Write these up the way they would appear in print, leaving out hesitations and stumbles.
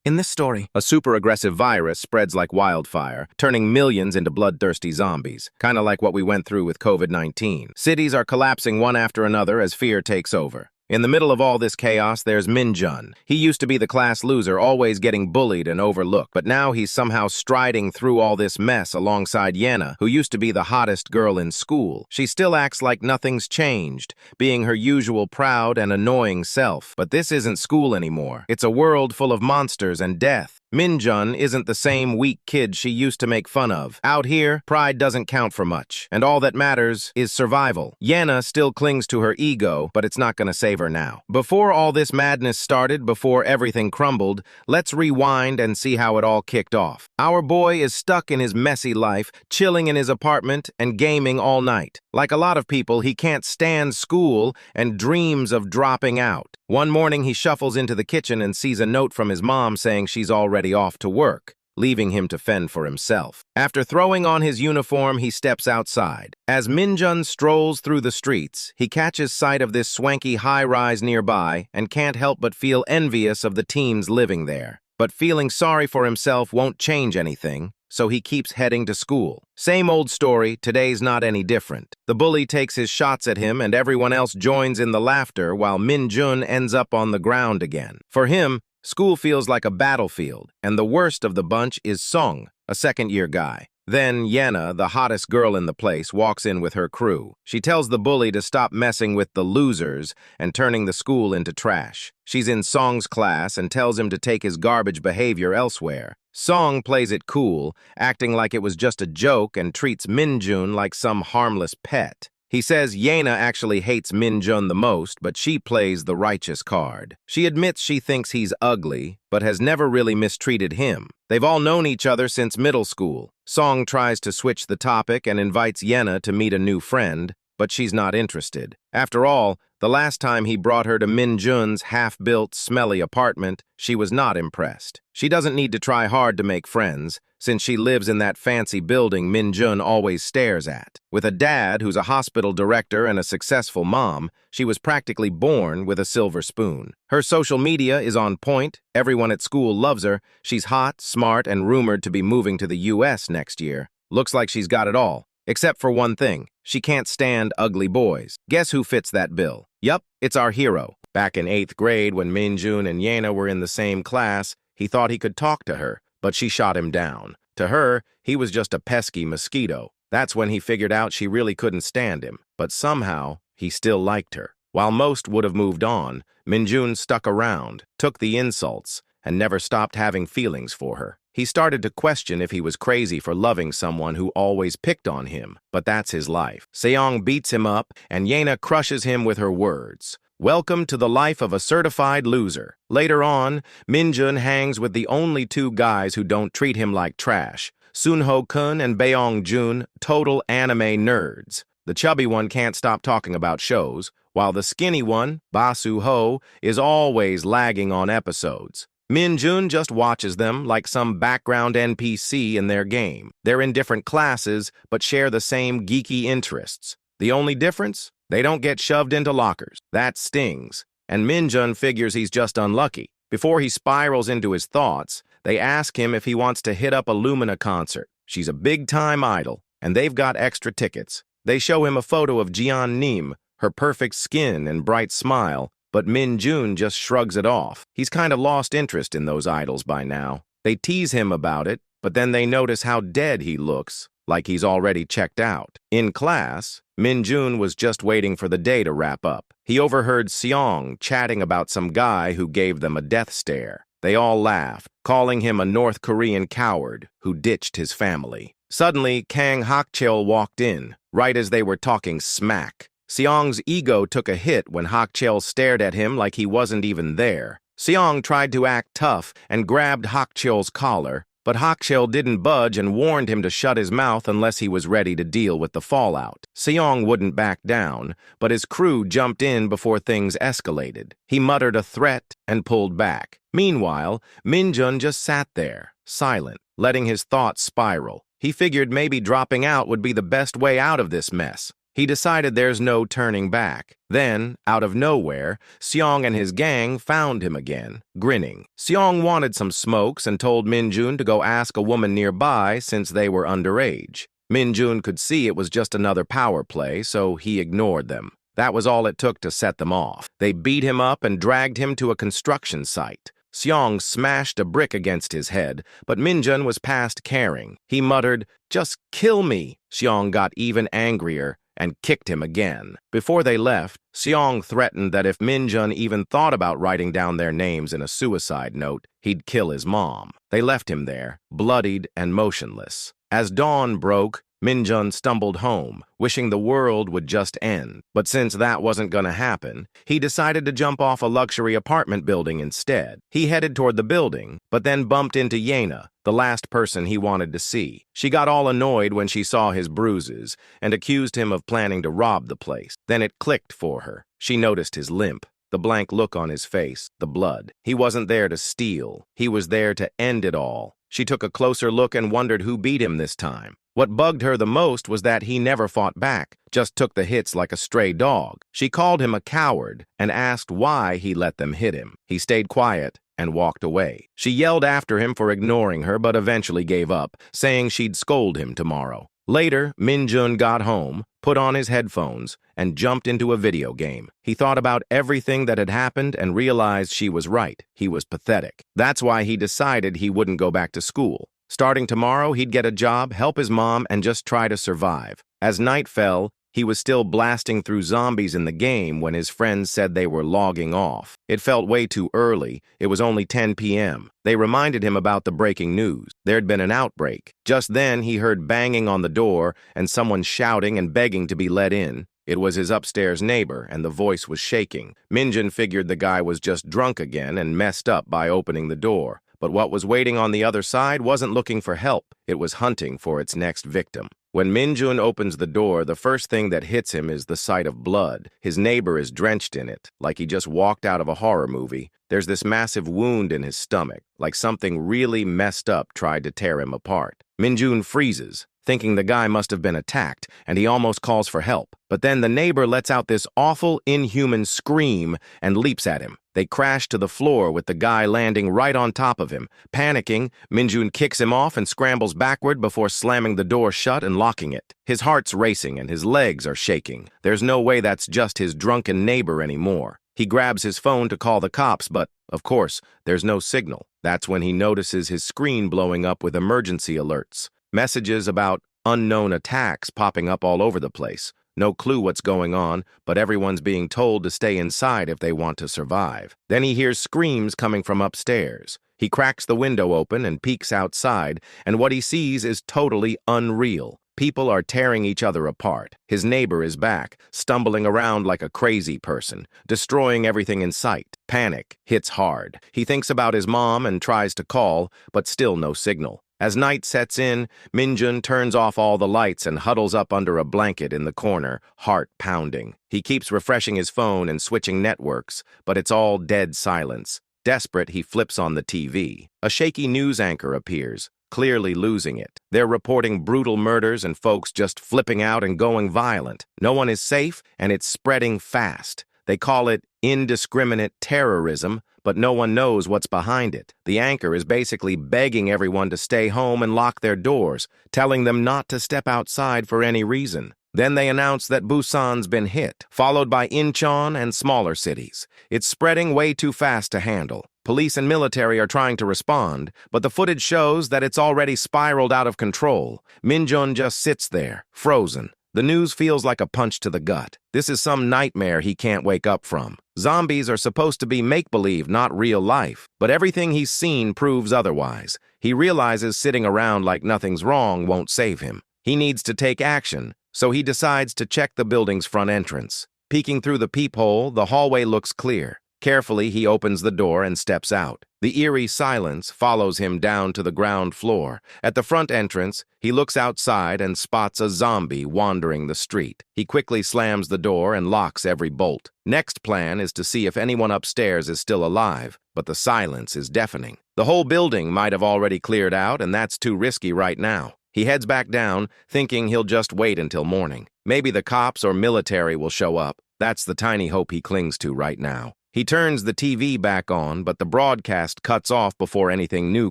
In this story, A super-aggressive virus spreads like wildfire, turning millions into bloodthirsty zombies, kind of like what we went through with COVID-19. Cities are collapsing one after another as fear takes over. In the middle of all this chaos, there's Minjun. He used to be the class loser, always getting bullied and overlooked, but now he's somehow striding through all this mess alongside Yena, who used to be the hottest girl in school. She still acts like nothing's changed, being her usual proud and annoying self. But this isn't school anymore. It's a world full of monsters and death. Minjun isn't the same weak kid she used to make fun of. Out here, pride doesn't count for much, and all that matters is survival. Yana still clings to her ego, but it's not gonna save her now. Before all this madness started, before everything crumbled, let's rewind and see how it all kicked off. Our boy is stuck in his messy life, chilling in his apartment and gaming all night. Like a lot of people, he can't stand school and dreams of dropping out. One morning, he shuffles into the kitchen and sees a note from his mom saying she's already off to work, leaving him to fend for himself. After throwing on his uniform, he steps outside. As Minjun strolls through the streets, he catches sight of this swanky high-rise nearby and can't help but feel envious of the teens living there. But feeling sorry for himself won't change anything, so he keeps heading to school. Same old story, today's not any different. The bully takes his shots at him and everyone else joins in the laughter while Minjun ends up on the ground again. For him, school feels like a battlefield, and the worst of the bunch is Song, a second-year guy. Then Yena, the hottest girl in the place, walks in with her crew. She tells the bully to stop messing with the losers and turning the school into trash. She's in Song's class and tells him to take his garbage behavior elsewhere. Song plays it cool, acting like it was just a joke and treats Minjun like some harmless pet. He says Yena actually hates Minjun the most, but she plays the righteous card. She admits she thinks he's ugly, but has never really mistreated him. They've all known each other since middle school. Song tries to switch the topic and invites Yena to meet a new friend, but she's not interested. After all, the last time he brought her to Minjun's half-built, smelly apartment, she was not impressed. She doesn't need to try hard to make friends, since she lives in that fancy building Minjun always stares at. With a dad who's a hospital director and a successful mom, she was practically born with a silver spoon. Her social media is on point, everyone at school loves her, she's hot, smart, and rumored to be moving to the US next year. Looks like she's got it all. Except for one thing, she can't stand ugly boys. Guess who fits that bill? Yup, it's our hero. Back in 8th grade, when Minjun and Yena were in the same class, he thought he could talk to her, but she shot him down. To her, he was just a pesky mosquito. That's when he figured out she really couldn't stand him, but somehow, he still liked her. While most would have moved on, Minjun stuck around, took the insults, and never stopped having feelings for her. He started to question if he was crazy for loving someone who always picked on him, but that's his life. Seong beats him up, and Yena crushes him with her words. Welcome to the life of a certified loser. Later on, Minjun hangs with the only two guys who don't treat him like trash, Sunho-kun and Beong-jun, total anime nerds. The chubby one can't stop talking about shows, while the skinny one, Basu-ho, is always lagging on episodes. Minjun just watches them like some background NPC in their game. They're in different classes, but share the same geeky interests. The only difference? They don't get shoved into lockers. That stings. And Minjun figures he's just unlucky. Before he spirals into his thoughts, they ask him if he wants to hit up a Lumina concert. She's a big-time idol, and they've got extra tickets. They show him a photo of Jeon Nim, her perfect skin and bright smile, but Minjun just shrugs it off. He's kind of lost interest in those idols by now. They tease him about it, but then they notice how dead he looks, like he's already checked out. In class, Minjun was just waiting for the day to wrap up. He overheard Seong chatting about some guy who gave them a death stare. They all laughed, calling him a North Korean coward who ditched his family. Suddenly, Kang Hakcheol walked in, right as they were talking smack. Seong's ego took a hit when Hakcheol stared at him like he wasn't even there. Seong tried to act tough and grabbed Hakcheol's collar, but Hakcheol didn't budge and warned him to shut his mouth unless he was ready to deal with the fallout. Seong wouldn't back down, but his crew jumped in before things escalated. He muttered a threat and pulled back. Meanwhile, Minjun just sat there, silent, letting his thoughts spiral. He figured maybe dropping out would be the best way out of this mess. He decided there's no turning back. Then, out of nowhere, Seong and his gang found him again, grinning. Seong wanted some smokes and told Minjun to go ask a woman nearby since they were underage. Minjun could see it was just another power play, so he ignored them. That was all it took to set them off. They beat him up and dragged him to a construction site. Seong smashed a brick against his head, but Minjun was past caring. He muttered, "Just kill me." Seong got even angrier and kicked him again. Before they left, Seong threatened that if Minjun even thought about writing down their names in a suicide note, he'd kill his mom. They left him there, bloodied and motionless. As dawn broke, Minjun stumbled home, wishing the world would just end. But since that wasn't gonna happen, he decided to jump off a luxury apartment building instead. He headed toward the building, but then bumped into Yena, the last person he wanted to see. She got all annoyed when she saw his bruises and accused him of planning to rob the place. Then it clicked for her. She noticed his limp, the blank look on his face, the blood. He wasn't there to steal. He was there to end it all. She took a closer look and wondered who beat him this time. What bugged her the most was that he never fought back, just took the hits like a stray dog. She called him a coward and asked why he let them hit him. He stayed quiet and walked away. She yelled after him for ignoring her, but eventually gave up, saying she'd scold him tomorrow. Later, Minjun got home, put on his headphones, and jumped into a video game. He thought about everything that had happened and realized she was right. He was pathetic. That's why he decided he wouldn't go back to school. Starting tomorrow, he'd get a job, help his mom, and just try to survive. As night fell, he was still blasting through zombies in the game when his friends said they were logging off. It felt way too early. It was only 10 p.m. They reminded him about the breaking news. There'd been an outbreak. Just then, he heard banging on the door and someone shouting and begging to be let in. It was his upstairs neighbor, and the voice was shaking. Minjun figured the guy was just drunk again and messed up by opening the door. But what was waiting on the other side wasn't looking for help. It was hunting for its next victim. When Minjun opens the door, the first thing that hits him is the sight of blood. His neighbor is drenched in it, like he just walked out of a horror movie. There's this massive wound in his stomach, like something really messed up tried to tear him apart. Minjun freezes, thinking the guy must have been attacked, and he almost calls for help. But then the neighbor lets out this awful, inhuman scream and leaps at him. They crash to the floor with the guy landing right on top of him. Panicking, Minjun kicks him off and scrambles backward before slamming the door shut and locking it. His heart's racing and his legs are shaking. There's no way that's just his drunken neighbor anymore. He grabs his phone to call the cops, but, of course, there's no signal. That's when he notices his screen blowing up with emergency alerts. Messages about unknown attacks popping up all over the place. No clue what's going on, but everyone's being told to stay inside if they want to survive. Then he hears screams coming from upstairs. He cracks the window open and peeks outside, and what he sees is totally unreal. People are tearing each other apart. His neighbor is back, stumbling around like a crazy person, destroying everything in sight. Panic hits hard. He thinks about his mom and tries to call, but still no signal. As night sets in, Minjun turns off all the lights and huddles up under a blanket in the corner, heart pounding. He keeps refreshing his phone and switching networks, but it's all dead silence. Desperate, he flips on the TV. A shaky news anchor appears, clearly losing it. They're reporting brutal murders and folks just flipping out and going violent. No one is safe, and it's spreading fast. They call it indiscriminate terrorism, but no one knows what's behind it. The anchor is basically begging everyone to stay home and lock their doors, telling them not to step outside for any reason. Then they announce that Busan's been hit, followed by Incheon and smaller cities. It's spreading way too fast to handle. Police and military are trying to respond, but the footage shows that it's already spiraled out of control. Minjun just sits there, frozen. The news feels like a punch to the gut. This is some nightmare he can't wake up from. Zombies are supposed to be make-believe, not real life. But everything he's seen proves otherwise. He realizes sitting around like nothing's wrong won't save him. He needs to take action, so he decides to check the building's front entrance. Peeking through the peephole, the hallway looks clear. Carefully, he opens the door and steps out. The eerie silence follows him down to the ground floor. At the front entrance, he looks outside and spots a zombie wandering the street. He quickly slams the door and locks every bolt. Next plan is to see if anyone upstairs is still alive, but the silence is deafening. The whole building might have already cleared out, and that's too risky right now. He heads back down, thinking he'll just wait until morning. Maybe the cops or military will show up. That's the tiny hope he clings to right now. He turns the TV back on, but the broadcast cuts off before anything new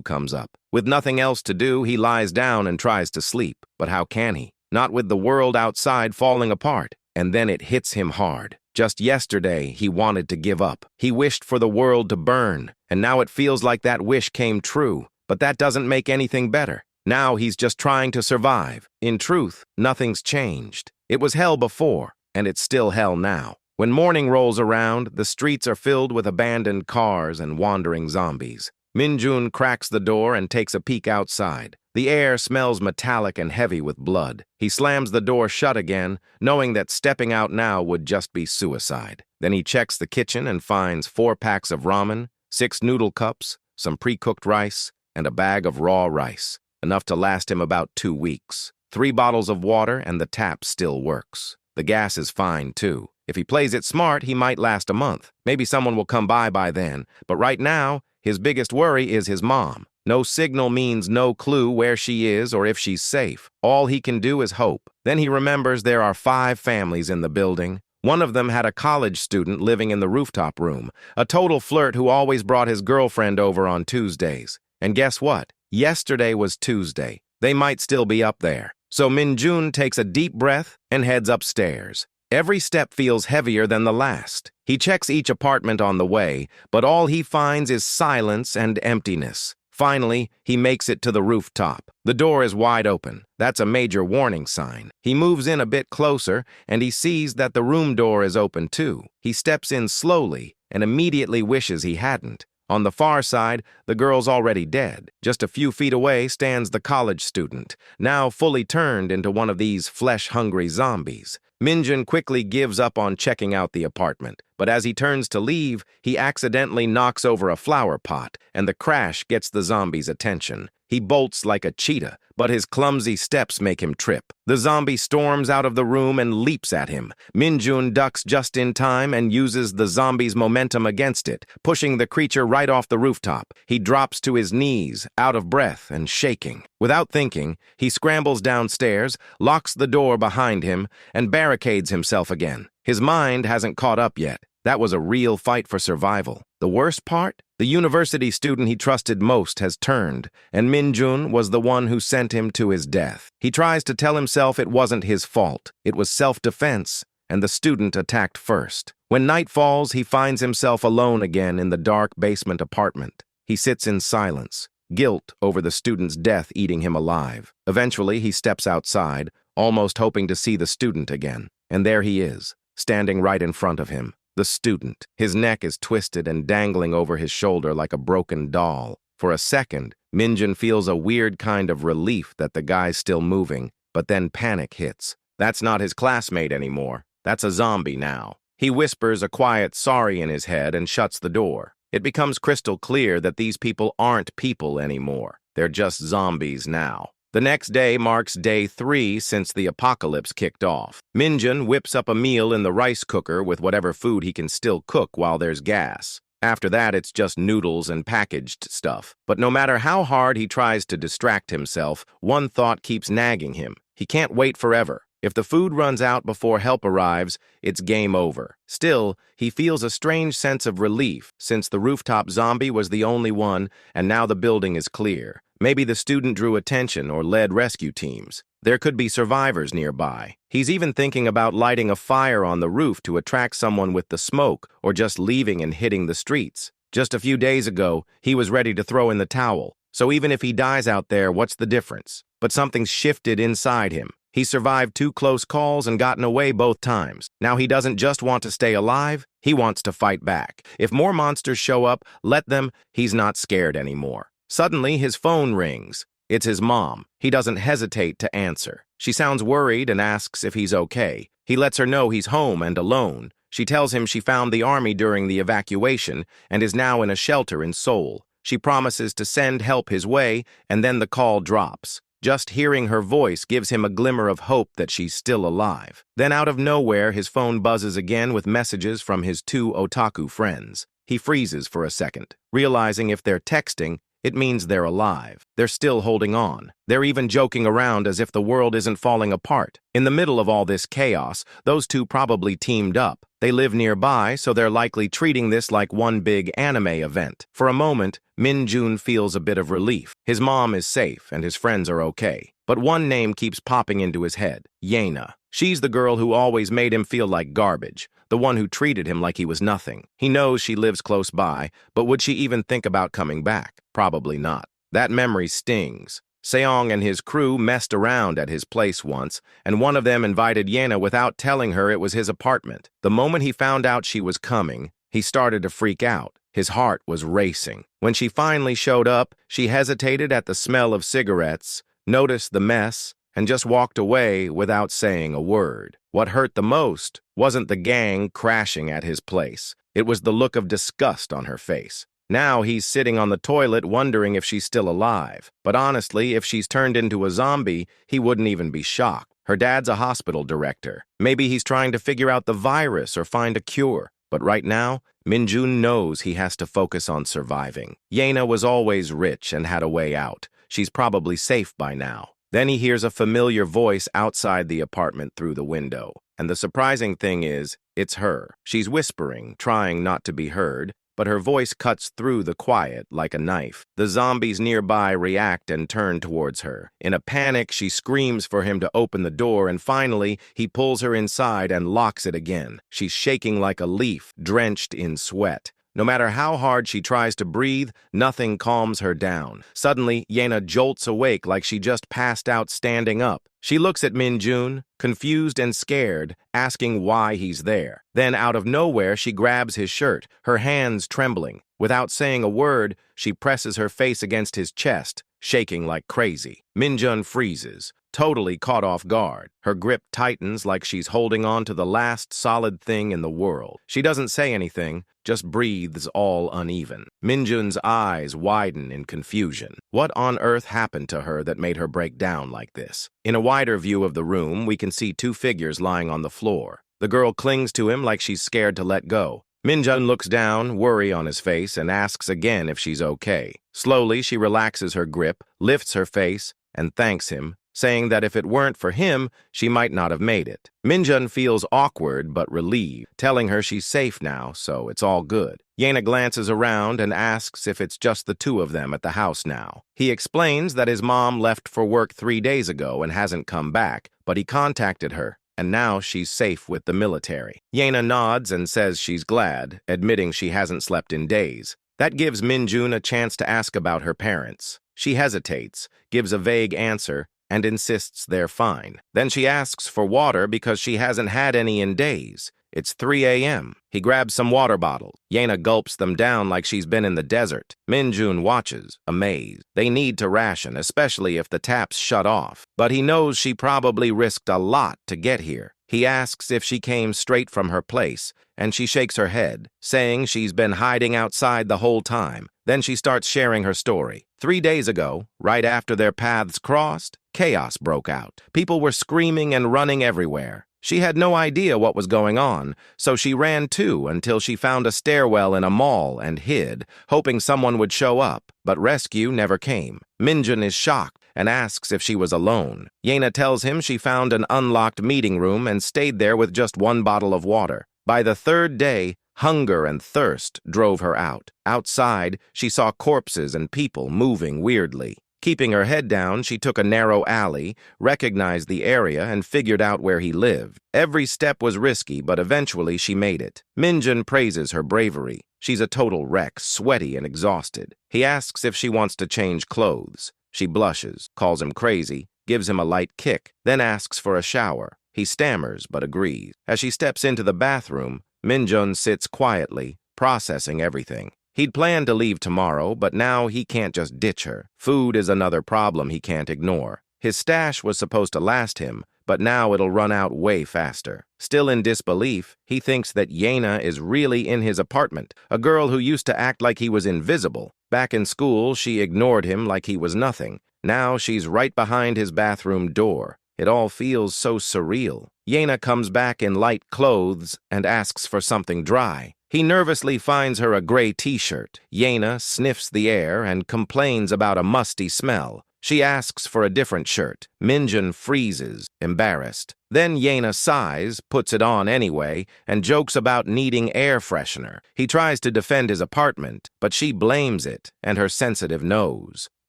comes up. With nothing else to do, he lies down and tries to sleep. But how can he? Not with the world outside falling apart. And then it hits him hard. Just yesterday, he wanted to give up. He wished for the world to burn, and now it feels like that wish came true. But that doesn't make anything better. Now he's just trying to survive. In truth, nothing's changed. It was hell before, and it's still hell now. When morning rolls around, the streets are filled with abandoned cars and wandering zombies. Minjun cracks the door and takes a peek outside. The air smells metallic and heavy with blood. He slams the door shut again, knowing that stepping out now would just be suicide. Then he checks the kitchen and finds 4 packs of ramen, 6 noodle cups, some pre-cooked rice, and a bag of raw rice, enough to last him about 2 weeks. 3 bottles of water and the tap still works. The gas is fine, too. If he plays it smart, he might last a month. Maybe someone will come by then, but right now, his biggest worry is his mom. No signal means no clue where she is or if she's safe. All he can do is hope. Then he remembers there are 5 families in the building. One of them had a college student living in the rooftop room, a total flirt who always brought his girlfriend over on Tuesdays. And guess what? Yesterday was Tuesday. They might still be up there. So Minjun takes a deep breath and heads upstairs. Every step feels heavier than the last. He checks each apartment on the way, but all he finds is silence and emptiness. Finally, he makes it to the rooftop. The door is wide open. That's a major warning sign. He moves in a bit closer, and he sees that the room door is open too. He steps in slowly and immediately wishes he hadn't. On the far side, the girl's already dead. Just a few feet away stands the college student, now fully turned into one of these flesh-hungry zombies. Minjun quickly gives up on checking out the apartment, but as he turns to leave, he accidentally knocks over a flower pot, and the crash gets the zombie's attention. He bolts like a cheetah, but his clumsy steps make him trip. The zombie storms out of the room and leaps at him. Minjun ducks just in time and uses the zombie's momentum against it, pushing the creature right off the rooftop. He drops to his knees, out of breath and shaking. Without thinking, he scrambles downstairs, locks the door behind him, and barricades himself again. His mind hasn't caught up yet. That was a real fight for survival. The worst part? The university student he trusted most has turned, and Minjun was the one who sent him to his death. He tries to tell himself it wasn't his fault. It was self-defense, and the student attacked first. When night falls, he finds himself alone again in the dark basement apartment. He sits in silence, guilt over the student's death eating him alive. Eventually, he steps outside, almost hoping to see the student again. And there he is, standing right in front of him. The student. His neck is twisted and dangling over his shoulder like a broken doll. For a second, Minjun feels a weird kind of relief that the guy's still moving, but then panic hits. That's not his classmate anymore. That's a zombie now. He whispers a quiet sorry in his head and shuts the door. It becomes crystal clear that these people aren't people anymore. They're just zombies now. The next day marks day 3 since the apocalypse kicked off. Minjun whips up a meal in the rice cooker with whatever food he can still cook while there's gas. After that, it's just noodles and packaged stuff. But no matter how hard he tries to distract himself, one thought keeps nagging him. He can't wait forever. If the food runs out before help arrives, it's game over. Still, he feels a strange sense of relief since the rooftop zombie was the only one and now the building is clear. Maybe the student drew attention or led rescue teams. There could be survivors nearby. He's even thinking about lighting a fire on the roof to attract someone with the smoke or just leaving and hitting the streets. Just a few days ago, he was ready to throw in the towel. So even if he dies out there, what's the difference? But something's shifted inside him. He survived 2 close calls and gotten away both times. Now he doesn't just want to stay alive, he wants to fight back. If more monsters show up, let them. He's not scared anymore. Suddenly, his phone rings. It's his mom. He doesn't hesitate to answer. She sounds worried and asks if he's okay. He lets her know he's home and alone. She tells him she found the army during the evacuation and is now in a shelter in Seoul. She promises to send help his way, and then the call drops. Just hearing her voice gives him a glimmer of hope that she's still alive. Then out of nowhere, his phone buzzes again with messages from his 2 otaku friends. He freezes for a second, realizing if they're texting, It means they're alive. They're still holding on. They're even joking around as if the world isn't falling apart. In the middle of all this chaos, those two probably teamed up. They live nearby, so they're likely treating this like one big anime event. For a moment, Minjun feels a bit of relief. His mom is safe and his friends are okay. But one name keeps popping into his head, Yena. She's the girl who always made him feel like garbage, the one who treated him like he was nothing. He knows she lives close by, but would she even think about coming back? Probably not. That memory stings. Seong and his crew messed around at his place once, and one of them invited Yena without telling her it was his apartment. The moment he found out she was coming, he started to freak out. His heart was racing. When she finally showed up, she hesitated at the smell of cigarettes, noticed the mess, and just walked away without saying a word. What hurt the most wasn't the gang crashing at his place. It was the look of disgust on her face. Now he's sitting on the toilet wondering if she's still alive. But honestly, if she's turned into a zombie, he wouldn't even be shocked. Her dad's a hospital director. Maybe he's trying to figure out the virus or find a cure. But right now, Minjun knows he has to focus on surviving. Yena was always rich and had a way out. She's probably safe by now. Then he hears a familiar voice outside the apartment through the window. And the surprising thing is, it's her. She's whispering, trying not to be heard, but her voice cuts through the quiet like a knife. The zombies nearby react and turn towards her. In a panic, she screams for him to open the door, and finally, he pulls her inside and locks it again. She's shaking like a leaf, drenched in sweat. No matter how hard she tries to breathe, nothing calms her down. Suddenly, Yena jolts awake like she just passed out standing up. She looks at Minjun, confused and scared, asking why he's there. Then, out of nowhere, she grabs his shirt, her hands trembling. Without saying a word, she presses her face against his chest, shaking like crazy. Minjun freezes, totally caught off guard. Her grip tightens like she's holding on to the last solid thing in the world. She doesn't say anything, just breathes all uneven. Minjun's eyes widen in confusion. What on earth happened to her that made her break down like this? In a wider view of the room, we can see two figures lying on the floor. The girl clings to him like she's scared to let go. Minjun looks down, worry on his face, and asks again if she's okay. Slowly, she relaxes her grip, lifts her face, and thanks him, saying that if it weren't for him, she might not have made it. Minjun feels awkward but relieved, telling her she's safe now, so it's all good. Yena glances around and asks if it's just the two of them at the house now. He explains that his mom left for work 3 days ago and hasn't come back, but he contacted her, and now she's safe with the military. Yena nods and says she's glad, admitting she hasn't slept in days. That gives Minjun a chance to ask about her parents. She hesitates, gives a vague answer, and insists they're fine. Then she asks for water because she hasn't had any in days. It's 3 a.m. He grabs some water bottles. Yena gulps them down like she's been in the desert. Minjun watches, amazed. They need to ration, especially if the taps shut off. But he knows she probably risked a lot to get here. He asks if she came straight from her place, and she shakes her head, saying she's been hiding outside the whole time. Then she starts sharing her story. 3 days ago, right after their paths crossed, chaos broke out. People were screaming and running everywhere. She had no idea what was going on, so she ran too until she found a stairwell in a mall and hid, hoping someone would show up. But rescue never came. Minjun is shocked and asks if she was alone. Yena tells him she found an unlocked meeting room and stayed there with just 1 bottle of water. By the 3rd day, hunger and thirst drove her out. Outside, she saw corpses and people moving weirdly. Keeping her head down, she took a narrow alley, recognized the area, and figured out where he lived. Every step was risky, but eventually she made it. Minjun praises her bravery. She's a total wreck, sweaty and exhausted. He asks if she wants to change clothes. She blushes, calls him crazy, gives him a light kick, then asks for a shower. He stammers, but agrees. As she steps into the bathroom, Minjun sits quietly, processing everything. He'd planned to leave tomorrow, but now he can't just ditch her. Food is another problem he can't ignore. His stash was supposed to last him, but now it'll run out way faster. Still in disbelief, he thinks that Yena is really in his apartment, a girl who used to act like he was invisible. Back in school, she ignored him like he was nothing. Now she's right behind his bathroom door. It all feels so surreal. Yena comes back in light clothes and asks for something dry. He nervously finds her a gray t-shirt. Yena sniffs the air and complains about a musty smell. She asks for a different shirt. Minjun freezes, embarrassed. Then Yena sighs, puts it on anyway, and jokes about needing air freshener. He tries to defend his apartment, but she blames it and her sensitive nose.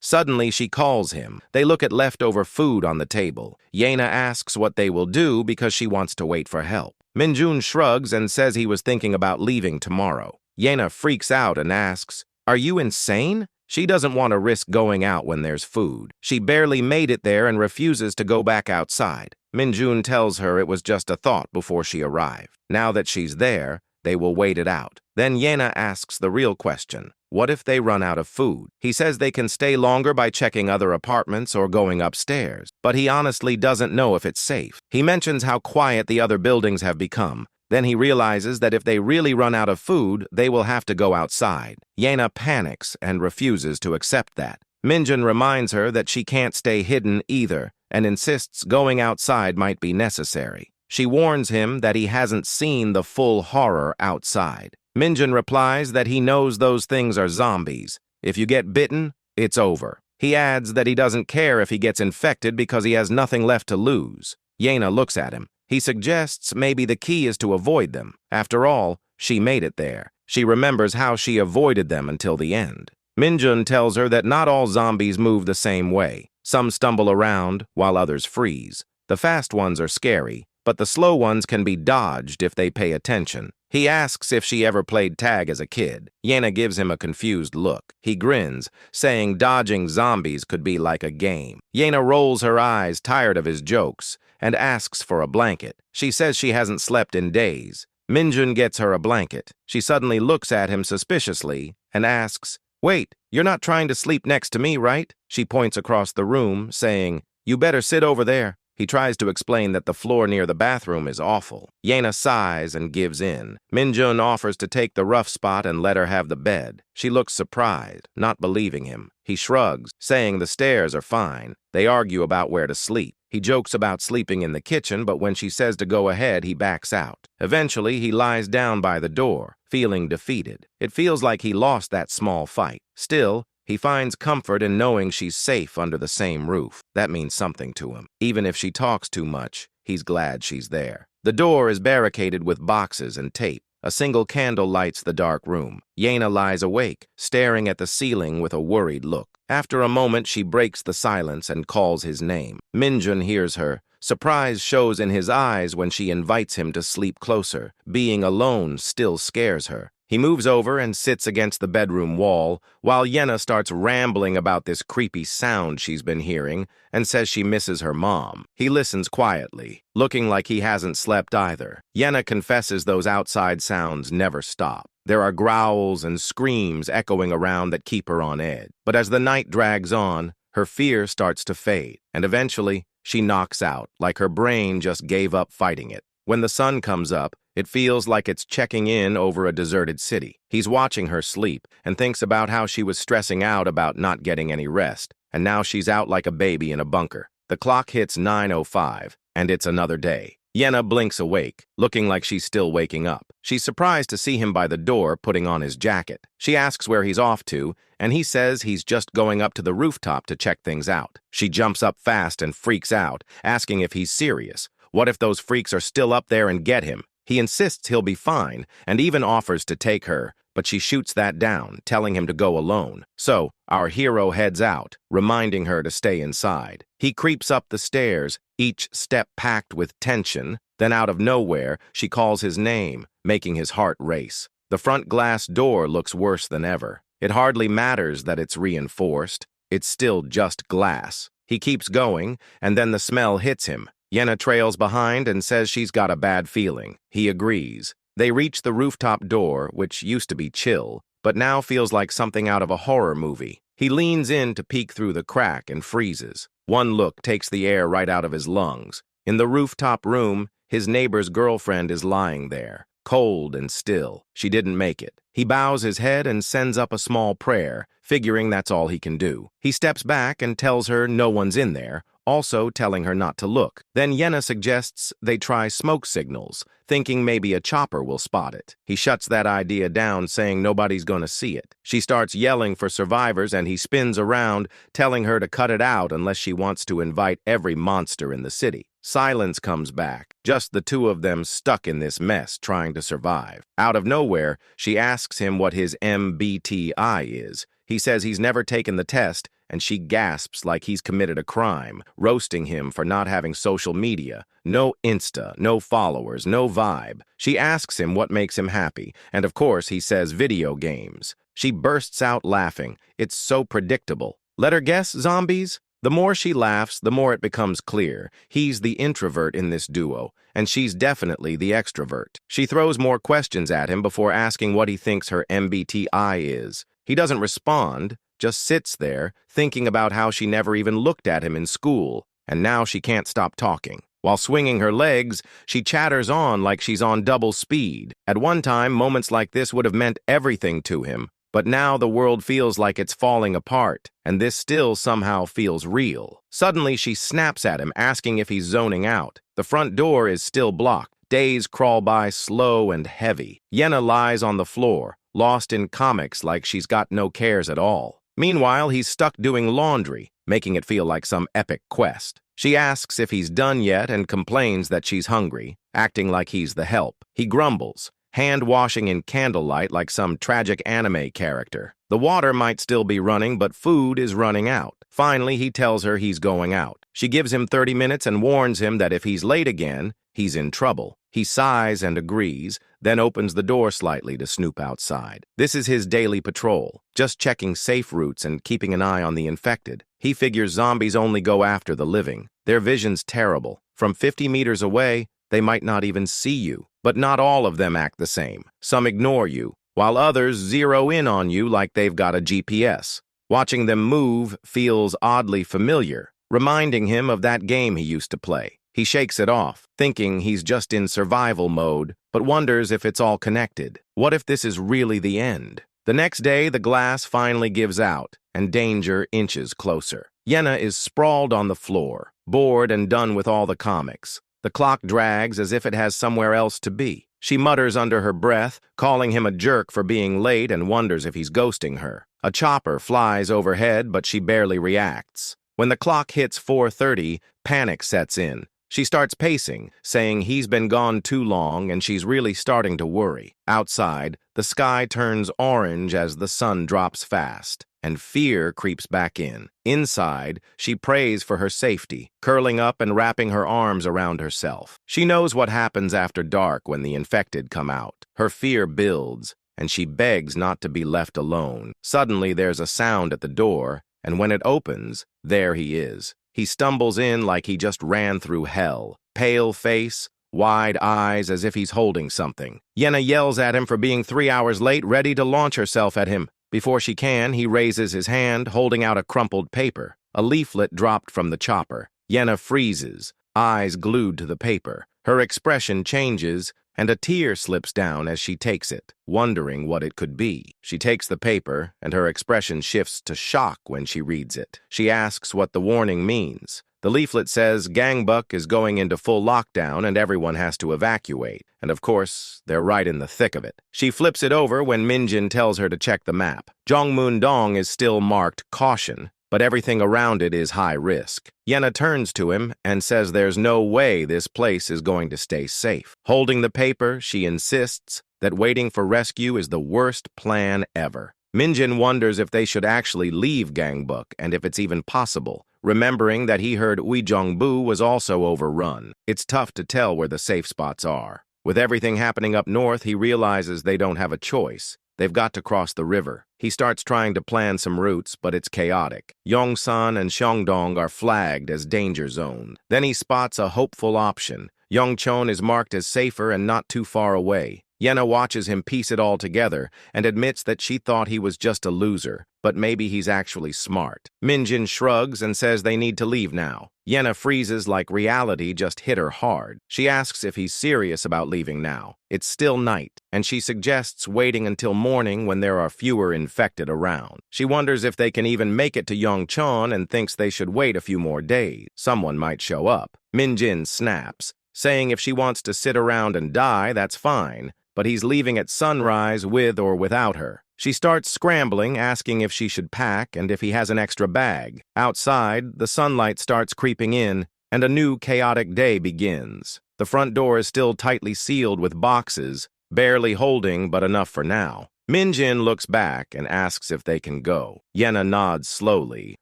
Suddenly, she calls him. They look at leftover food on the table. Yena asks what they will do because she wants to wait for help. Minjun shrugs and says he was thinking about leaving tomorrow. Yena freaks out and asks, "Are you insane?" She doesn't want to risk going out when there's food. She barely made it there and refuses to go back outside. Minjun tells her it was just a thought before she arrived. Now that she's there, they will wait it out. Then Yena asks the real question. What if they run out of food? He says they can stay longer by checking other apartments or going upstairs, but he honestly doesn't know if it's safe. He mentions how quiet the other buildings have become. Then he realizes that if they really run out of food, they will have to go outside. Yena panics and refuses to accept that. Minjun reminds her that she can't stay hidden either and insists going outside might be necessary. She warns him that he hasn't seen the full horror outside. Minjun replies that he knows those things are zombies. If you get bitten, it's over. He adds that he doesn't care if he gets infected because he has nothing left to lose. Yena looks at him. He suggests maybe the key is to avoid them. After all, she made it there. She remembers how she avoided them until the end. Minjun tells her that not all zombies move the same way. Some stumble around, while others freeze. The fast ones are scary, but the slow ones can be dodged if they pay attention. He asks if she ever played tag as a kid. Yena gives him a confused look. He grins, saying dodging zombies could be like a game. Yena rolls her eyes, tired of his jokes, and asks for a blanket. She says she hasn't slept in days. Minjun gets her a blanket. She suddenly looks at him suspiciously and asks, "Wait, you're not trying to sleep next to me, right?" She points across the room, saying, "You better sit over there." He tries to explain that the floor near the bathroom is awful. Yena sighs and gives in. Minjun offers to take the rough spot and let her have the bed. She looks surprised, not believing him. He shrugs, saying the stairs are fine. They argue about where to sleep. He jokes about sleeping in the kitchen, but when she says to go ahead, he backs out. Eventually, he lies down by the door, feeling defeated. It feels like he lost that small fight. Still, he finds comfort in knowing she's safe under the same roof. That means something to him. Even if she talks too much, he's glad she's there. The door is barricaded with boxes and tape. A single candle lights the dark room. Yena lies awake, staring at the ceiling with a worried look. After a moment, she breaks the silence and calls his name. Minjun hears her. Surprise shows in his eyes when she invites him to sleep closer. Being alone still scares her. He moves over and sits against the bedroom wall, while Yena starts rambling about this creepy sound she's been hearing and says she misses her mom. He listens quietly, looking like he hasn't slept either. Yena confesses those outside sounds never stop. There are growls and screams echoing around that keep her on edge. But as the night drags on, her fear starts to fade, and eventually, she knocks out, like her brain just gave up fighting it. When the sun comes up, it feels like it's checking in over a deserted city. He's watching her sleep and thinks about how she was stressing out about not getting any rest, and now she's out like a baby in a bunker. The clock hits 9:05, and it's another day. Yena blinks awake, looking like she's still waking up. She's surprised to see him by the door, putting on his jacket. She asks where he's off to, and he says he's just going up to the rooftop to check things out. She jumps up fast and freaks out, asking if he's serious. What if those freaks are still up there and get him? He insists he'll be fine, and even offers to take her, but she shoots that down, telling him to go alone. So, our hero heads out, reminding her to stay inside. He creeps up the stairs, each step packed with tension. Then out of nowhere, she calls his name, making his heart race. The front glass door looks worse than ever. It hardly matters that it's reinforced. It's still just glass. He keeps going, and then the smell hits him. Yena trails behind and says she's got a bad feeling. He agrees. They reach the rooftop door, which used to be chill, but now feels like something out of a horror movie. He leans in to peek through the crack and freezes. One look takes the air right out of his lungs. In the rooftop room, his neighbor's girlfriend is lying there, cold and still. She didn't make it. He bows his head and sends up a small prayer, figuring that's all he can do. He steps back and tells her no one's in there, also telling her not to look. Then Yena suggests they try smoke signals, thinking maybe a chopper will spot it. He shuts that idea down, saying nobody's gonna see it. She starts yelling for survivors and he spins around, telling her to cut it out unless she wants to invite every monster in the city. Silence comes back, just the two of them stuck in this mess trying to survive. Out of nowhere, she asks him what his MBTI is. He says he's never taken the test, and she gasps like he's committed a crime, roasting him for not having social media. No Insta, no followers, no vibe. She asks him what makes him happy, and of course he says video games. She bursts out laughing. It's so predictable. Let her guess, zombies? The more she laughs, the more it becomes clear. He's the introvert in this duo, and she's definitely the extrovert. She throws more questions at him before asking what he thinks her MBTI is. He doesn't respond, just sits there, thinking about how she never even looked at him in school, and now she can't stop talking. While swinging her legs, she chatters on like she's on double speed. At one time, moments like this would have meant everything to him, but now the world feels like it's falling apart, and this still somehow feels real. Suddenly, she snaps at him, asking if he's zoning out. The front door is still blocked. Days crawl by slow and heavy. Yena lies on the floor, lost in comics like she's got no cares at all. Meanwhile, he's stuck doing laundry, making it feel like some epic quest. She asks if he's done yet and complains that she's hungry, acting like he's the help. He grumbles, hand-washing in candlelight like some tragic anime character. The water might still be running, but food is running out. Finally, he tells her he's going out. She gives him 30 minutes and warns him that if he's late again, he's in trouble. He sighs and agrees, then opens the door slightly to snoop outside. This is his daily patrol, just checking safe routes and keeping an eye on the infected. He figures zombies only go after the living. Their vision's terrible. From 50 meters away, they might not even see you. But not all of them act the same. Some ignore you, while others zero in on you like they've got a GPS. Watching them move feels oddly familiar, reminding him of that game he used to play. He shakes it off, thinking he's just in survival mode, but wonders if it's all connected. What if this is really the end? The next day, the glass finally gives out, and danger inches closer. Yena is sprawled on the floor, bored and done with all the comics. The clock drags as if it has somewhere else to be. She mutters under her breath, calling him a jerk for being late, and wonders if he's ghosting her. A chopper flies overhead, but she barely reacts. When the clock hits 4:30, panic sets in. She starts pacing, saying he's been gone too long, and she's really starting to worry. Outside, the sky turns orange as the sun drops fast, and fear creeps back in. Inside, she prays for her safety, curling up and wrapping her arms around herself. She knows what happens after dark when the infected come out. Her fear builds, and she begs not to be left alone. Suddenly, there's a sound at the door, and when it opens, there he is. He stumbles in like he just ran through hell. Pale face, wide eyes as if he's holding something. Yena yells at him for being 3 hours late, ready to launch herself at him. Before she can, he raises his hand, holding out a crumpled paper. A leaflet dropped from the chopper. Yena freezes, eyes glued to the paper. Her expression changes, and a tear slips down as she takes it, wondering what it could be. She takes the paper, and her expression shifts to shock when she reads it. She asks what the warning means. The leaflet says Gangbuk is going into full lockdown and everyone has to evacuate. And of course, they're right in the thick of it. She flips it over when Minjun tells her to check the map. Jongmun-dong is still marked caution, but everything around it is high risk. Yena turns to him and says there's no way this place is going to stay safe. Holding the paper, she insists that waiting for rescue is the worst plan ever. Minjun wonders if they should actually leave Gangbuk and if it's even possible, remembering that he heard Uijeongbu was also overrun. It's tough to tell where the safe spots are. With everything happening up north, he realizes they don't have a choice. They've got to cross the river. He starts trying to plan some routes, but it's chaotic. Yongsan and Shandong are flagged as danger zones. Then he spots a hopeful option. Yongchon is marked as safer and not too far away. Yena watches him piece it all together and admits that she thought he was just a loser, but maybe he's actually smart. Minjun shrugs and says they need to leave now. Yena freezes like reality just hit her hard. She asks if he's serious about leaving now. It's still night, and she suggests waiting until morning when there are fewer infected around. She wonders if they can even make it to Yongchon and thinks they should wait a few more days. Someone might show up. Minjin snaps, saying if she wants to sit around and die, that's fine, but he's leaving at sunrise with or without her. She starts scrambling, asking if she should pack and if he has an extra bag. Outside, the sunlight starts creeping in, and a new chaotic day begins. The front door is still tightly sealed with boxes, barely holding but enough for now. Minjin looks back and asks if they can go. Yena nods slowly,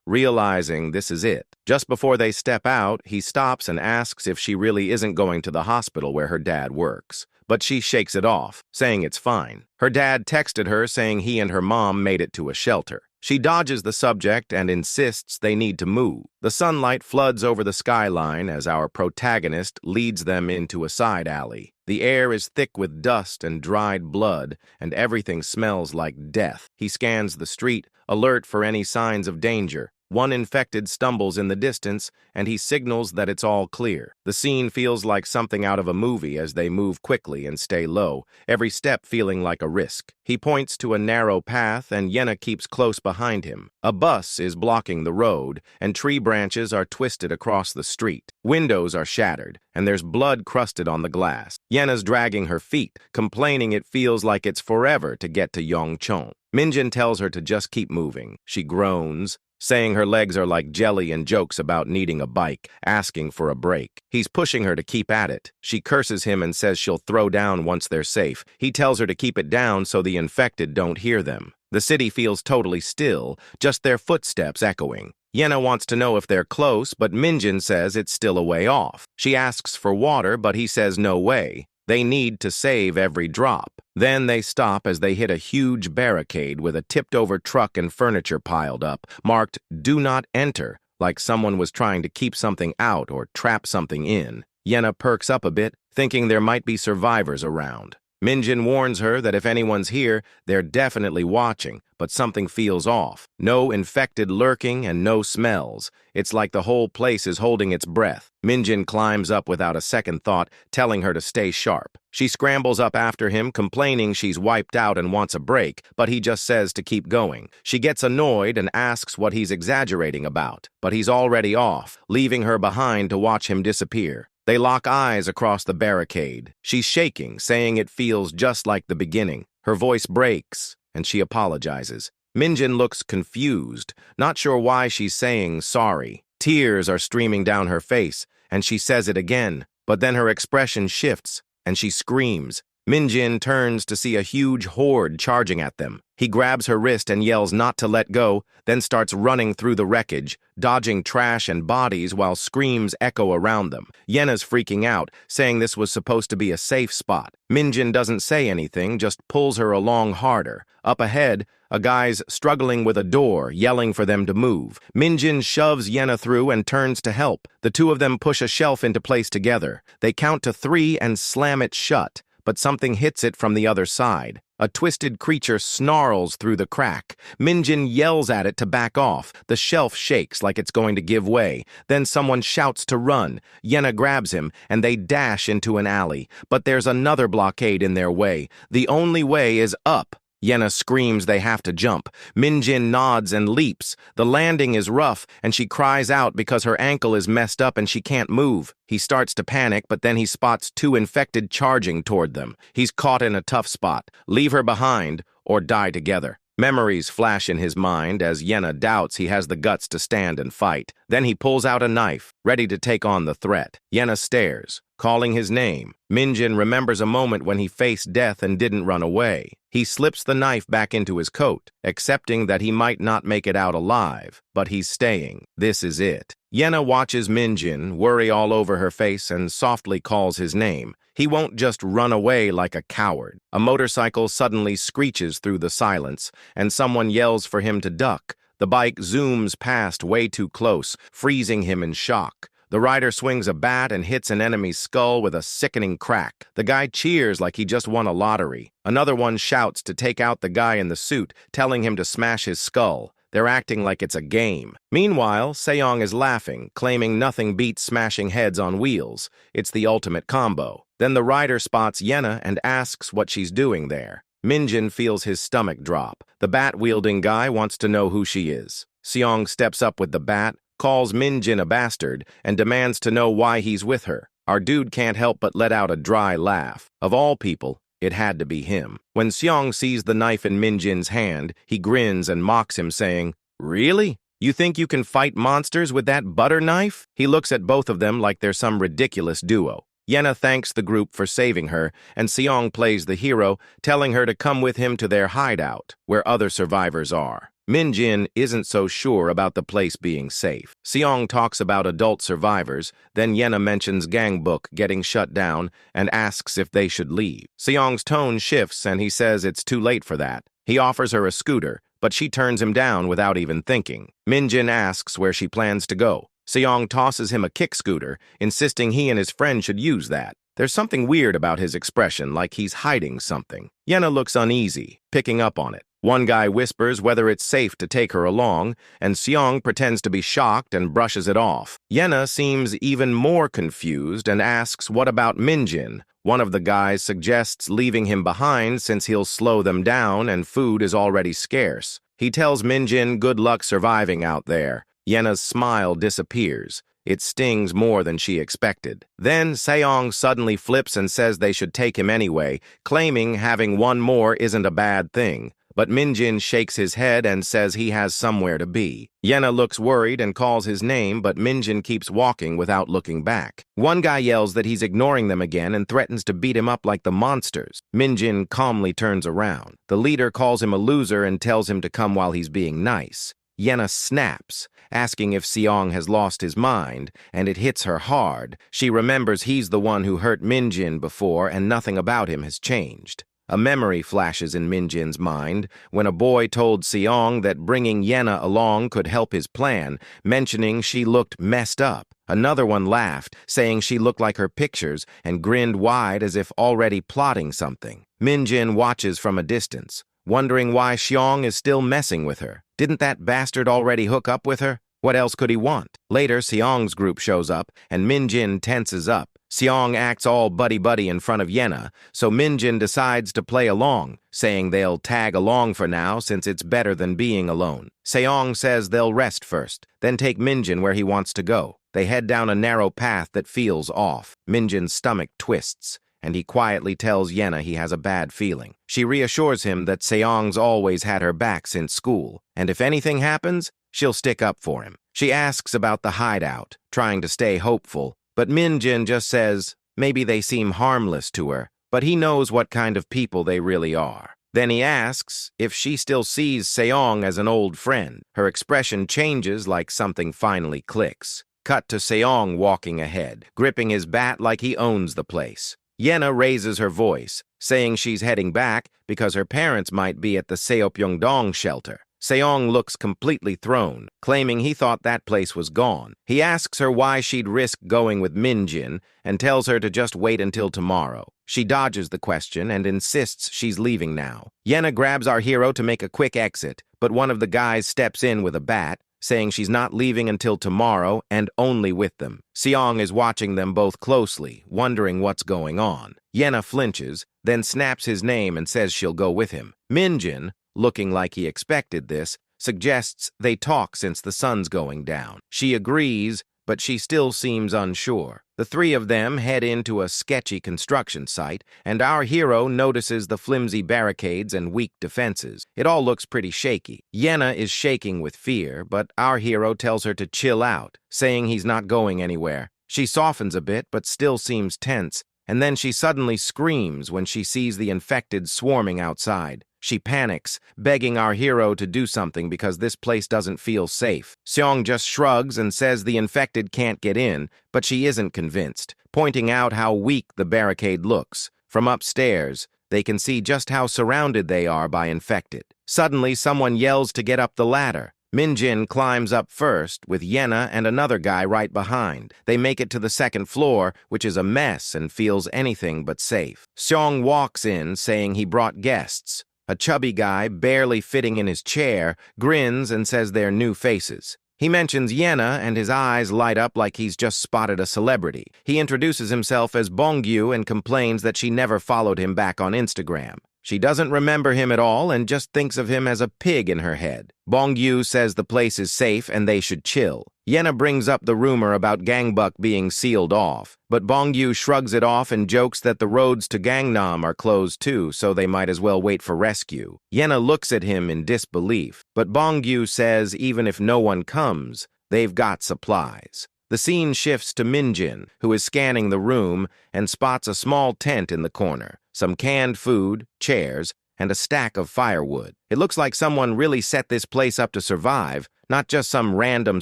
realizing this is it. Just before they step out, he stops and asks if she really isn't going to the hospital where her dad works. But she shakes it off, saying it's fine. Her dad texted her saying he and her mom made it to a shelter. She dodges the subject and insists they need to move. The sunlight floods over the skyline as our protagonist leads them into a side alley. The air is thick with dust and dried blood, and everything smells like death. He scans the street, alert for any signs of danger. One infected stumbles in the distance, and he signals that it's all clear. The scene feels like something out of a movie as they move quickly and stay low, every step feeling like a risk. He points to a narrow path, and Yena keeps close behind him. A bus is blocking the road, and tree branches are twisted across the street. Windows are shattered, and there's blood crusted on the glass. Yena's dragging her feet, complaining it feels like it's forever to get to Yongchon. Minjun tells her to just keep moving. She groans, saying her legs are like jelly and jokes about needing a bike, asking for a break. He's pushing her to keep at it. She curses him and says she'll throw down once they're safe. He tells her to keep it down so the infected don't hear them. The city feels totally still, just their footsteps echoing. Yena wants to know if they're close, but Minjun says it's still a way off. She asks for water, but he says no way. They need to save every drop. Then they stop as they hit a huge barricade with a tipped-over truck and furniture piled up, marked "Do Not Enter," like someone was trying to keep something out or trap something in. Yena perks up a bit, thinking there might be survivors around. Minjun warns her that if anyone's here, they're definitely watching, but something feels off. No infected lurking and no smells. It's like the whole place is holding its breath. Minjun climbs up without a second thought, telling her to stay sharp. She scrambles up after him, complaining she's wiped out and wants a break, but he just says to keep going. She gets annoyed and asks what he's exaggerating about, but he's already off, leaving her behind to watch him disappear. They lock eyes across the barricade. She's shaking, saying it feels just like the beginning. Her voice breaks, and she apologizes. Minjun looks confused, not sure why she's saying sorry. Tears are streaming down her face, and she says it again, but then her expression shifts, and she screams. Minjun turns to see a huge horde charging at them. He grabs her wrist and yells not to let go, then starts running through the wreckage, dodging trash and bodies while screams echo around them. Yena's freaking out, saying this was supposed to be a safe spot. Minjun doesn't say anything, just pulls her along harder. Up ahead, a guy's struggling with a door, yelling for them to move. Minjun shoves Yena through and turns to help. The two of them push a shelf into place together. They count to 3 and slam it shut, but something hits it from the other side. A twisted creature snarls through the crack. Minjun yells at it to back off. The shelf shakes like it's going to give way. Then someone shouts to run. Yena grabs him, and they dash into an alley. But there's another blockade in their way. The only way is up. Yena screams they have to jump. Minjun nods and leaps. The landing is rough, and she cries out because her ankle is messed up and she can't move. He starts to panic, but then he spots 2 infected charging toward them. He's caught in a tough spot. Leave her behind, or die together. Memories flash in his mind as Yena doubts he has the guts to stand and fight. Then he pulls out a knife, ready to take on the threat. Yena stares, calling his name. Minjun remembers a moment when he faced death and didn't run away. He slips the knife back into his coat, accepting that he might not make it out alive, but he's staying. This is it. Yena watches Minjun worry all over her face and softly calls his name. He won't just run away like a coward. A motorcycle suddenly screeches through the silence, and someone yells for him to duck. The bike zooms past way too close, freezing him in shock. The rider swings a bat and hits an enemy's skull with a sickening crack. The guy cheers like he just won a lottery. Another one shouts to take out the guy in the suit, telling him to smash his skull. They're acting like it's a game. Meanwhile, Seong is laughing, claiming nothing beats smashing heads on wheels. It's the ultimate combo. Then the rider spots Yena and asks what she's doing there. Minjun feels his stomach drop. The bat-wielding guy wants to know who she is. Seong steps up with the bat, calls Minjun a bastard, and demands to know why he's with her. Our dude can't help but let out a dry laugh. Of all people, it had to be him. When Seong sees the knife in Minjun's hand, he grins and mocks him, saying, "Really? You think you can fight monsters with that butter knife?" He looks at both of them like they're some ridiculous duo. Yena thanks the group for saving her, and Seong plays the hero, telling her to come with him to their hideout, where other survivors are. Minjun isn't so sure about the place being safe. Seong talks about adult survivors, then Yena mentions Gangbuk getting shut down and asks if they should leave. Seong's tone shifts and he says it's too late for that. He offers her a scooter, but she turns him down without even thinking. Minjun asks where she plans to go. Seong tosses him a kick scooter, insisting he and his friend should use that. There's something weird about his expression, like he's hiding something. Yena looks uneasy, picking up on it. One guy whispers whether it's safe to take her along, and Seong pretends to be shocked and brushes it off. Yena seems even more confused and asks what about Minjun. One of the guys suggests leaving him behind since he'll slow them down and food is already scarce. He tells Minjun good luck surviving out there. Yena's smile disappears. It stings more than she expected. Then Seong suddenly flips and says they should take him anyway, claiming having one more isn't a bad thing. But Minjun shakes his head and says he has somewhere to be. Yena looks worried and calls his name, but Minjun keeps walking without looking back. One guy yells that he's ignoring them again and threatens to beat him up like the monsters. Minjun calmly turns around. The leader calls him a loser and tells him to come while he's being nice. Yena snaps, asking if Seong has lost his mind, and it hits her hard. She remembers he's the one who hurt Minjun before and nothing about him has changed. A memory flashes in Minjun's mind when a boy told Seong that bringing Yena along could help his plan, mentioning she looked messed up. Another one laughed, saying she looked like her pictures, and grinned wide as if already plotting something. Minjun watches from a distance, wondering why Seong is still messing with her. Didn't that bastard already hook up with her? What else could he want? Later, Seong's group shows up, and Minjun tenses up. Seong acts all buddy-buddy in front of Yena, so Minjun decides to play along, saying they'll tag along for now since it's better than being alone. Seong says they'll rest first, then take Minjun where he wants to go. They head down a narrow path that feels off. Minjun's stomach twists, and he quietly tells Yena he has a bad feeling. She reassures him that Seong's always had her back since school, and if anything happens, she'll stick up for him. She asks about the hideout, trying to stay hopeful, but Minjun just says maybe they seem harmless to her, but he knows what kind of people they really are. Then he asks if she still sees Seong as an old friend. Her expression changes like something finally clicks. Cut to Seong walking ahead, gripping his bat like he owns the place. Yena raises her voice, saying she's heading back because her parents might be at the Seopyeongdong shelter. Seong looks completely thrown, claiming he thought that place was gone. He asks her why she'd risk going with Minjun and tells her to just wait until tomorrow. She dodges the question and insists she's leaving now. Yena grabs our hero to make a quick exit, but one of the guys steps in with a bat, saying she's not leaving until tomorrow and only with them. Seong is watching them both closely, wondering what's going on. Yena flinches, then snaps his name and says she'll go with him. Minjun, looking like he expected this, suggests they talk since the sun's going down. She agrees, but she still seems unsure. The three of them head into a sketchy construction site, and our hero notices the flimsy barricades and weak defenses. It all looks pretty shaky. Yena is shaking with fear, but our hero tells her to chill out, saying he's not going anywhere. She softens a bit, but still seems tense, and then she suddenly screams when she sees the infected swarming outside. She panics, begging our hero to do something because this place doesn't feel safe. Seong just shrugs and says the infected can't get in, but she isn't convinced, pointing out how weak the barricade looks. From upstairs, they can see just how surrounded they are by infected. Suddenly, someone yells to get up the ladder. Minjun climbs up first, with Yena and another guy right behind. They make it to the second floor, which is a mess and feels anything but safe. Seong walks in, saying he brought guests. A chubby guy, barely fitting in his chair, grins and says they're new faces. He mentions Yena, and his eyes light up like he's just spotted a celebrity. He introduces himself as Bongyu and complains that she never followed him back on Instagram. She doesn't remember him at all and just thinks of him as a pig in her head. Bongyu says the place is safe and they should chill. Yena brings up the rumor about Gangbuk being sealed off, but Bongyu shrugs it off and jokes that the roads to Gangnam are closed too, so they might as well wait for rescue. Yena looks at him in disbelief, but Bongyu says even if no one comes, they've got supplies. The scene shifts to Minjun, who is scanning the room and spots a small tent in the corner, some canned food, chairs, and a stack of firewood. It looks like someone really set this place up to survive, not just some random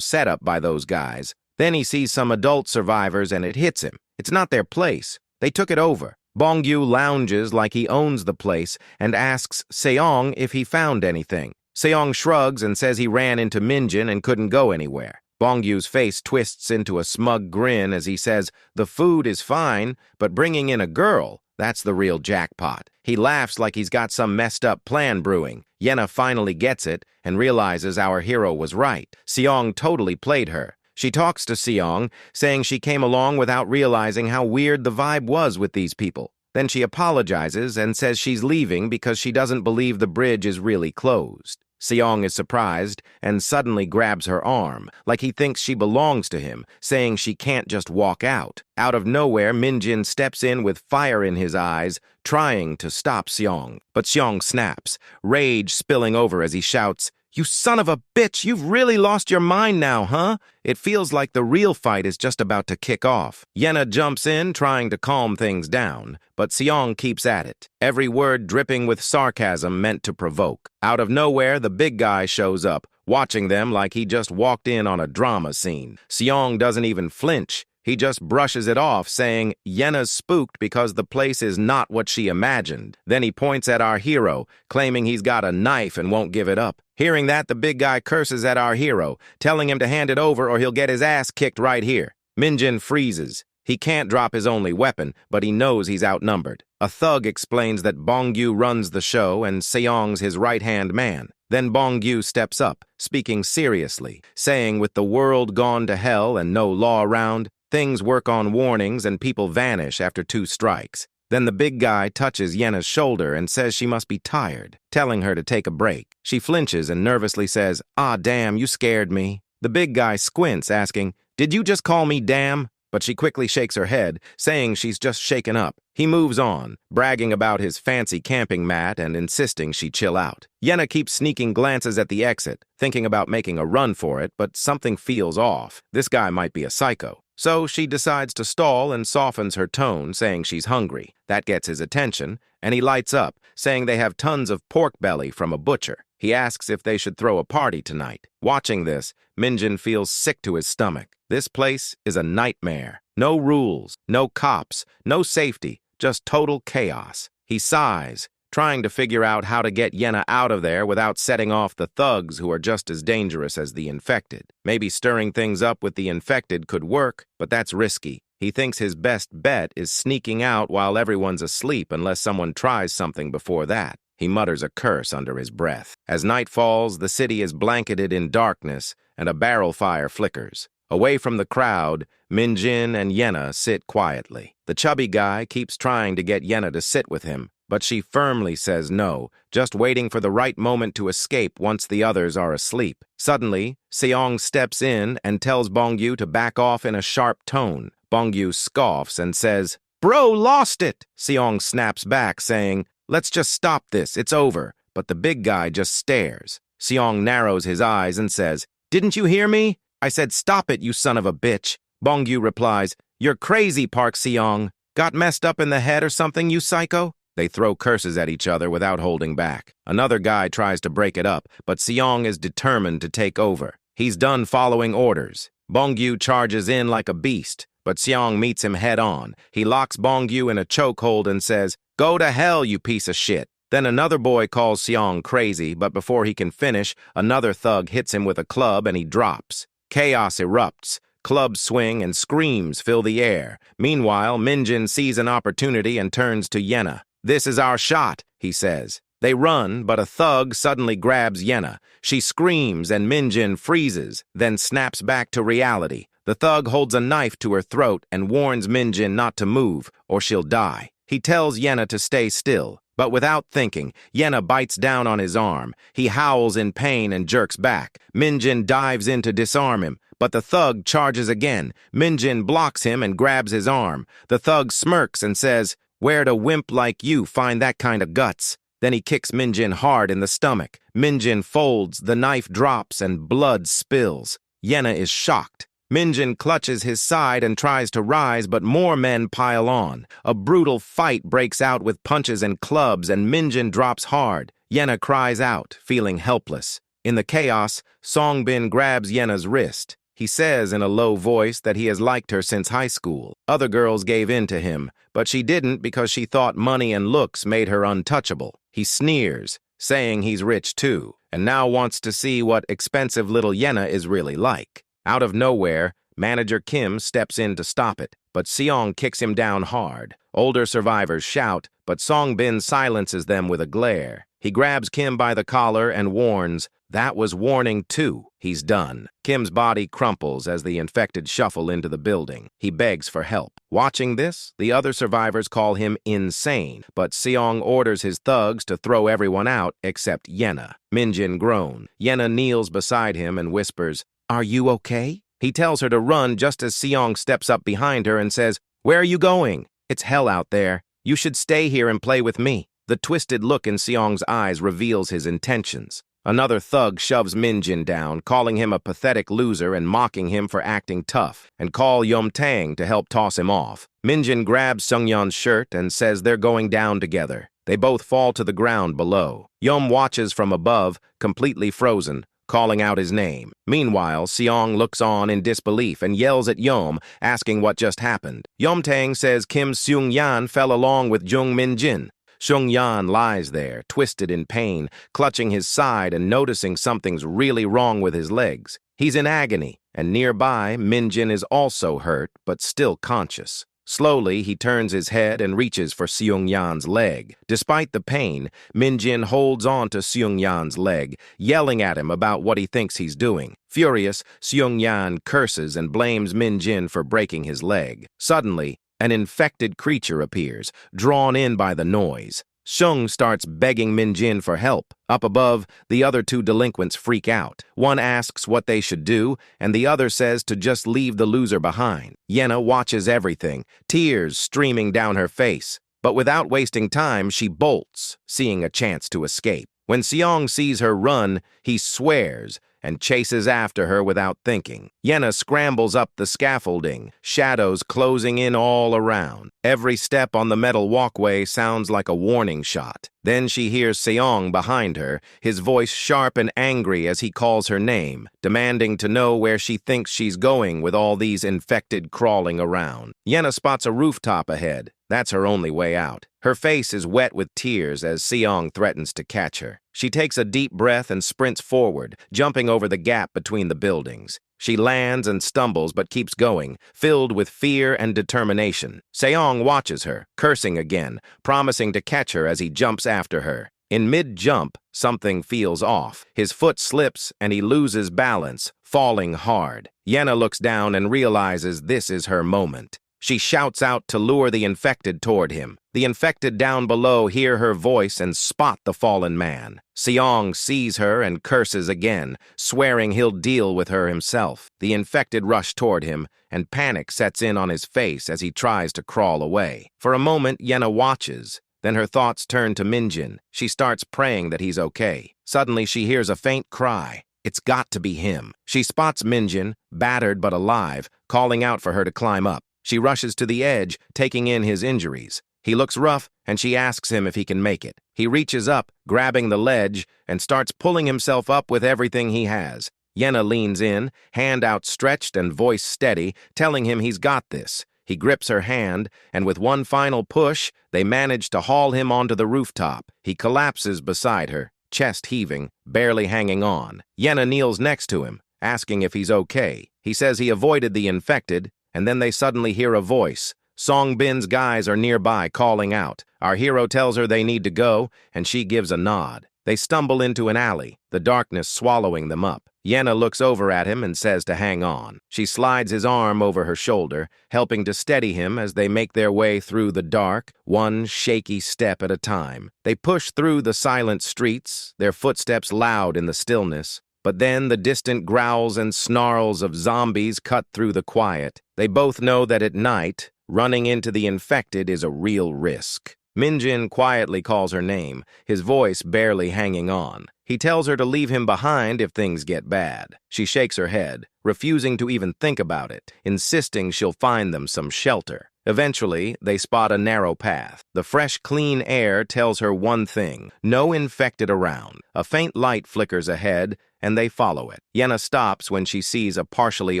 setup by those guys. Then he sees some adult survivors and it hits him. It's not their place. They took it over. Bongyu lounges like he owns the place and asks Seong if he found anything. Seong shrugs and says he ran into Minjun and couldn't go anywhere. Bongyu's face twists into a smug grin as he says, the food is fine, but bringing in a girl, that's the real jackpot. He laughs like he's got some messed up plan brewing. Yena finally gets it and realizes our hero was right. Seong totally played her. She talks to Seong, saying she came along without realizing how weird the vibe was with these people. Then she apologizes and says she's leaving because she doesn't believe the bridge is really closed. Seong is surprised and suddenly grabs her arm, like he thinks she belongs to him, saying she can't just walk out. Out of nowhere, Minjun steps in with fire in his eyes, trying to stop Seong. But Seong snaps, rage spilling over as he shouts, "You son of a bitch, you've really lost your mind now, huh?" It feels like the real fight is just about to kick off. Yena jumps in, trying to calm things down, but Seong keeps at it, every word dripping with sarcasm meant to provoke. Out of nowhere, the big guy shows up, watching them like he just walked in on a drama scene. Seong doesn't even flinch. He just brushes it off, saying, Yena's spooked because the place is not what she imagined. Then he points at our hero, claiming he's got a knife and won't give it up. Hearing that, the big guy curses at our hero, telling him to hand it over or he'll get his ass kicked right here. Minjun freezes. He can't drop his only weapon, but he knows he's outnumbered. A thug explains that Bongyu runs the show and Seong's his right-hand man. Then Bongyu steps up, speaking seriously, saying with the world gone to hell and no law around, things work on warnings and people vanish after 2 strikes. Then the big guy touches Yena's shoulder and says she must be tired, telling her to take a break. She flinches and nervously says, "Ah, damn, you scared me." The big guy squints, asking, "Did you just call me damn?" But she quickly shakes her head, saying she's just shaken up. He moves on, bragging about his fancy camping mat and insisting she chill out. Yena keeps sneaking glances at the exit, thinking about making a run for it, but something feels off. This guy might be a psycho. So she decides to stall and softens her tone, saying she's hungry. That gets his attention, and he lights up, saying they have tons of pork belly from a butcher. He asks if they should throw a party tonight. Watching this, Minjun feels sick to his stomach. This place is a nightmare. No rules, no cops, no safety, just total chaos. He sighs, trying to figure out how to get Yena out of there without setting off the thugs who are just as dangerous as the infected. Maybe stirring things up with the infected could work, but that's risky. He thinks his best bet is sneaking out while everyone's asleep unless someone tries something before that. He mutters a curse under his breath. As night falls, the city is blanketed in darkness and a barrel fire flickers. Away from the crowd, Minjun and Yena sit quietly. The chubby guy keeps trying to get Yena to sit with him, but she firmly says no, just waiting for the right moment to escape once the others are asleep. Suddenly, Seong steps in and tells Bongyu to back off in a sharp tone. Bongyu scoffs and says, "Bro, lost it!" Seong snaps back, saying, "Let's just stop this, it's over." But the big guy just stares. Seong narrows his eyes and says, "Didn't you hear me? I said stop it, you son of a bitch." Bongyu replies, "You're crazy, Park Seong. Got messed up in the head or something, you psycho?" They throw curses at each other without holding back. Another guy tries to break it up, but Seong is determined to take over. He's done following orders. Bongyu charges in like a beast, but Seong meets him head on. He locks Bongyu in a chokehold and says, "Go to hell, you piece of shit." Then another boy calls Seong crazy, but before he can finish, another thug hits him with a club and he drops. Chaos erupts. Clubs swing and screams fill the air. Meanwhile, Minjun sees an opportunity and turns to Yena. "This is our shot," he says. They run, but a thug suddenly grabs Yena. She screams and Minjun freezes, then snaps back to reality. The thug holds a knife to her throat and warns Minjun not to move, or she'll die. He tells Yena to stay still, but without thinking, Yena bites down on his arm. He howls in pain and jerks back. Minjun dives in to disarm him, but the thug charges again. Minjun blocks him and grabs his arm. The thug smirks and says, "Where'd a wimp like you find that kind of guts?" Then he kicks Minjun hard in the stomach. Minjun folds, the knife drops, and blood spills. Yena is shocked. Minjun clutches his side and tries to rise, but more men pile on. A brutal fight breaks out with punches and clubs, and Minjun drops hard. Yena cries out, feeling helpless. In the chaos, Songbin grabs Yena's wrist. He says in a low voice that he has liked her since high school. Other girls gave in to him, but she didn't because she thought money and looks made her untouchable. He sneers, saying he's rich too, and now wants to see what expensive little Yena is really like. Out of nowhere, Manager Kim steps in to stop it, but Seong kicks him down hard. Older survivors shout, but Songbin silences them with a glare. He grabs Kim by the collar and warns, "That was warning too." He's done. Kim's body crumples as the infected shuffle into the building. He begs for help. Watching this, the other survivors call him insane, but Seong orders his thugs to throw everyone out except Yena. Minjun groans. Yena kneels beside him and whispers, "Are you okay?" He tells her to run just as Seong steps up behind her and says, "Where are you going? It's hell out there. You should stay here and play with me." The twisted look in Seong's eyes reveals his intentions. Another thug shoves Minjun down, calling him a pathetic loser and mocking him for acting tough, and call Tang to help toss him off. Minjun grabs Sungyeon's shirt and says they're going down together. They both fall to the ground below. Yom watches from above, completely frozen, calling out his name. Meanwhile, Seong looks on in disbelief and yells at Yom, asking what just happened. Tang says Kim Seung-yan fell along with Jung Min-jin. Seung-yan lies there, twisted in pain, clutching his side and noticing something's really wrong with his legs. He's in agony, and nearby, Minjun is also hurt, but still conscious. Slowly, he turns his head and reaches for Seung-yan's leg. Despite the pain, Minjun holds on to Seung-yan's leg, yelling at him about what he thinks he's doing. Furious, Seung-yan curses and blames Minjun for breaking his leg. Suddenly, an infected creature appears, drawn in by the noise. Seung starts begging Minjun for help. Up above, the other two delinquents freak out. One asks what they should do, and the other says to just leave the loser behind. Yena watches everything, tears streaming down her face. But without wasting time, she bolts, seeing a chance to escape. When Seong sees her run, he swears and chases after her without thinking. Yena scrambles up the scaffolding, shadows closing in all around. Every step on the metal walkway sounds like a warning shot. Then she hears Seong behind her, his voice sharp and angry as he calls her name, demanding to know where she thinks she's going with all these infected crawling around. Yena spots a rooftop ahead. That's her only way out. Her face is wet with tears as Seong threatens to catch her. She takes a deep breath and sprints forward, jumping over the gap between the buildings. She lands and stumbles but keeps going, filled with fear and determination. Seong watches her, cursing again, promising to catch her as he jumps after her. In mid-jump, something feels off. His foot slips and he loses balance, falling hard. Yena looks down and realizes this is her moment. She shouts out to lure the infected toward him. The infected down below hear her voice and spot the fallen man. Seong sees her and curses again, swearing he'll deal with her himself. The infected rush toward him, and panic sets in on his face as he tries to crawl away. For a moment, Yena watches. Then her thoughts turn to Minjun. She starts praying that he's okay. Suddenly, she hears a faint cry. It's got to be him. She spots Minjun, battered but alive, calling out for her to climb up. She rushes to the edge, taking in his injuries. He looks rough, and she asks him if he can make it. He reaches up, grabbing the ledge, and starts pulling himself up with everything he has. Yena leans in, hand outstretched and voice steady, telling him he's got this. He grips her hand, and with one final push, they manage to haul him onto the rooftop. He collapses beside her, chest heaving, barely hanging on. Yena kneels next to him, asking if he's okay. He says he avoided the infected, and then they suddenly hear a voice. Songbin's guys are nearby calling out. Our hero tells her they need to go, and she gives a nod. They stumble into an alley, the darkness swallowing them up. Yena looks over at him and says to hang on. She slides his arm over her shoulder, helping to steady him as they make their way through the dark, one shaky step at a time. They push through the silent streets, their footsteps loud in the stillness. But then the distant growls and snarls of zombies cut through the quiet. They both know that at night, running into the infected is a real risk. Minjun quietly calls her name, his voice barely hanging on. He tells her to leave him behind if things get bad. She shakes her head, refusing to even think about it, insisting she'll find them some shelter. Eventually, they spot a narrow path. The fresh, clean air tells her one thing: no infected around. A faint light flickers ahead, and they follow it. Yena stops when she sees a partially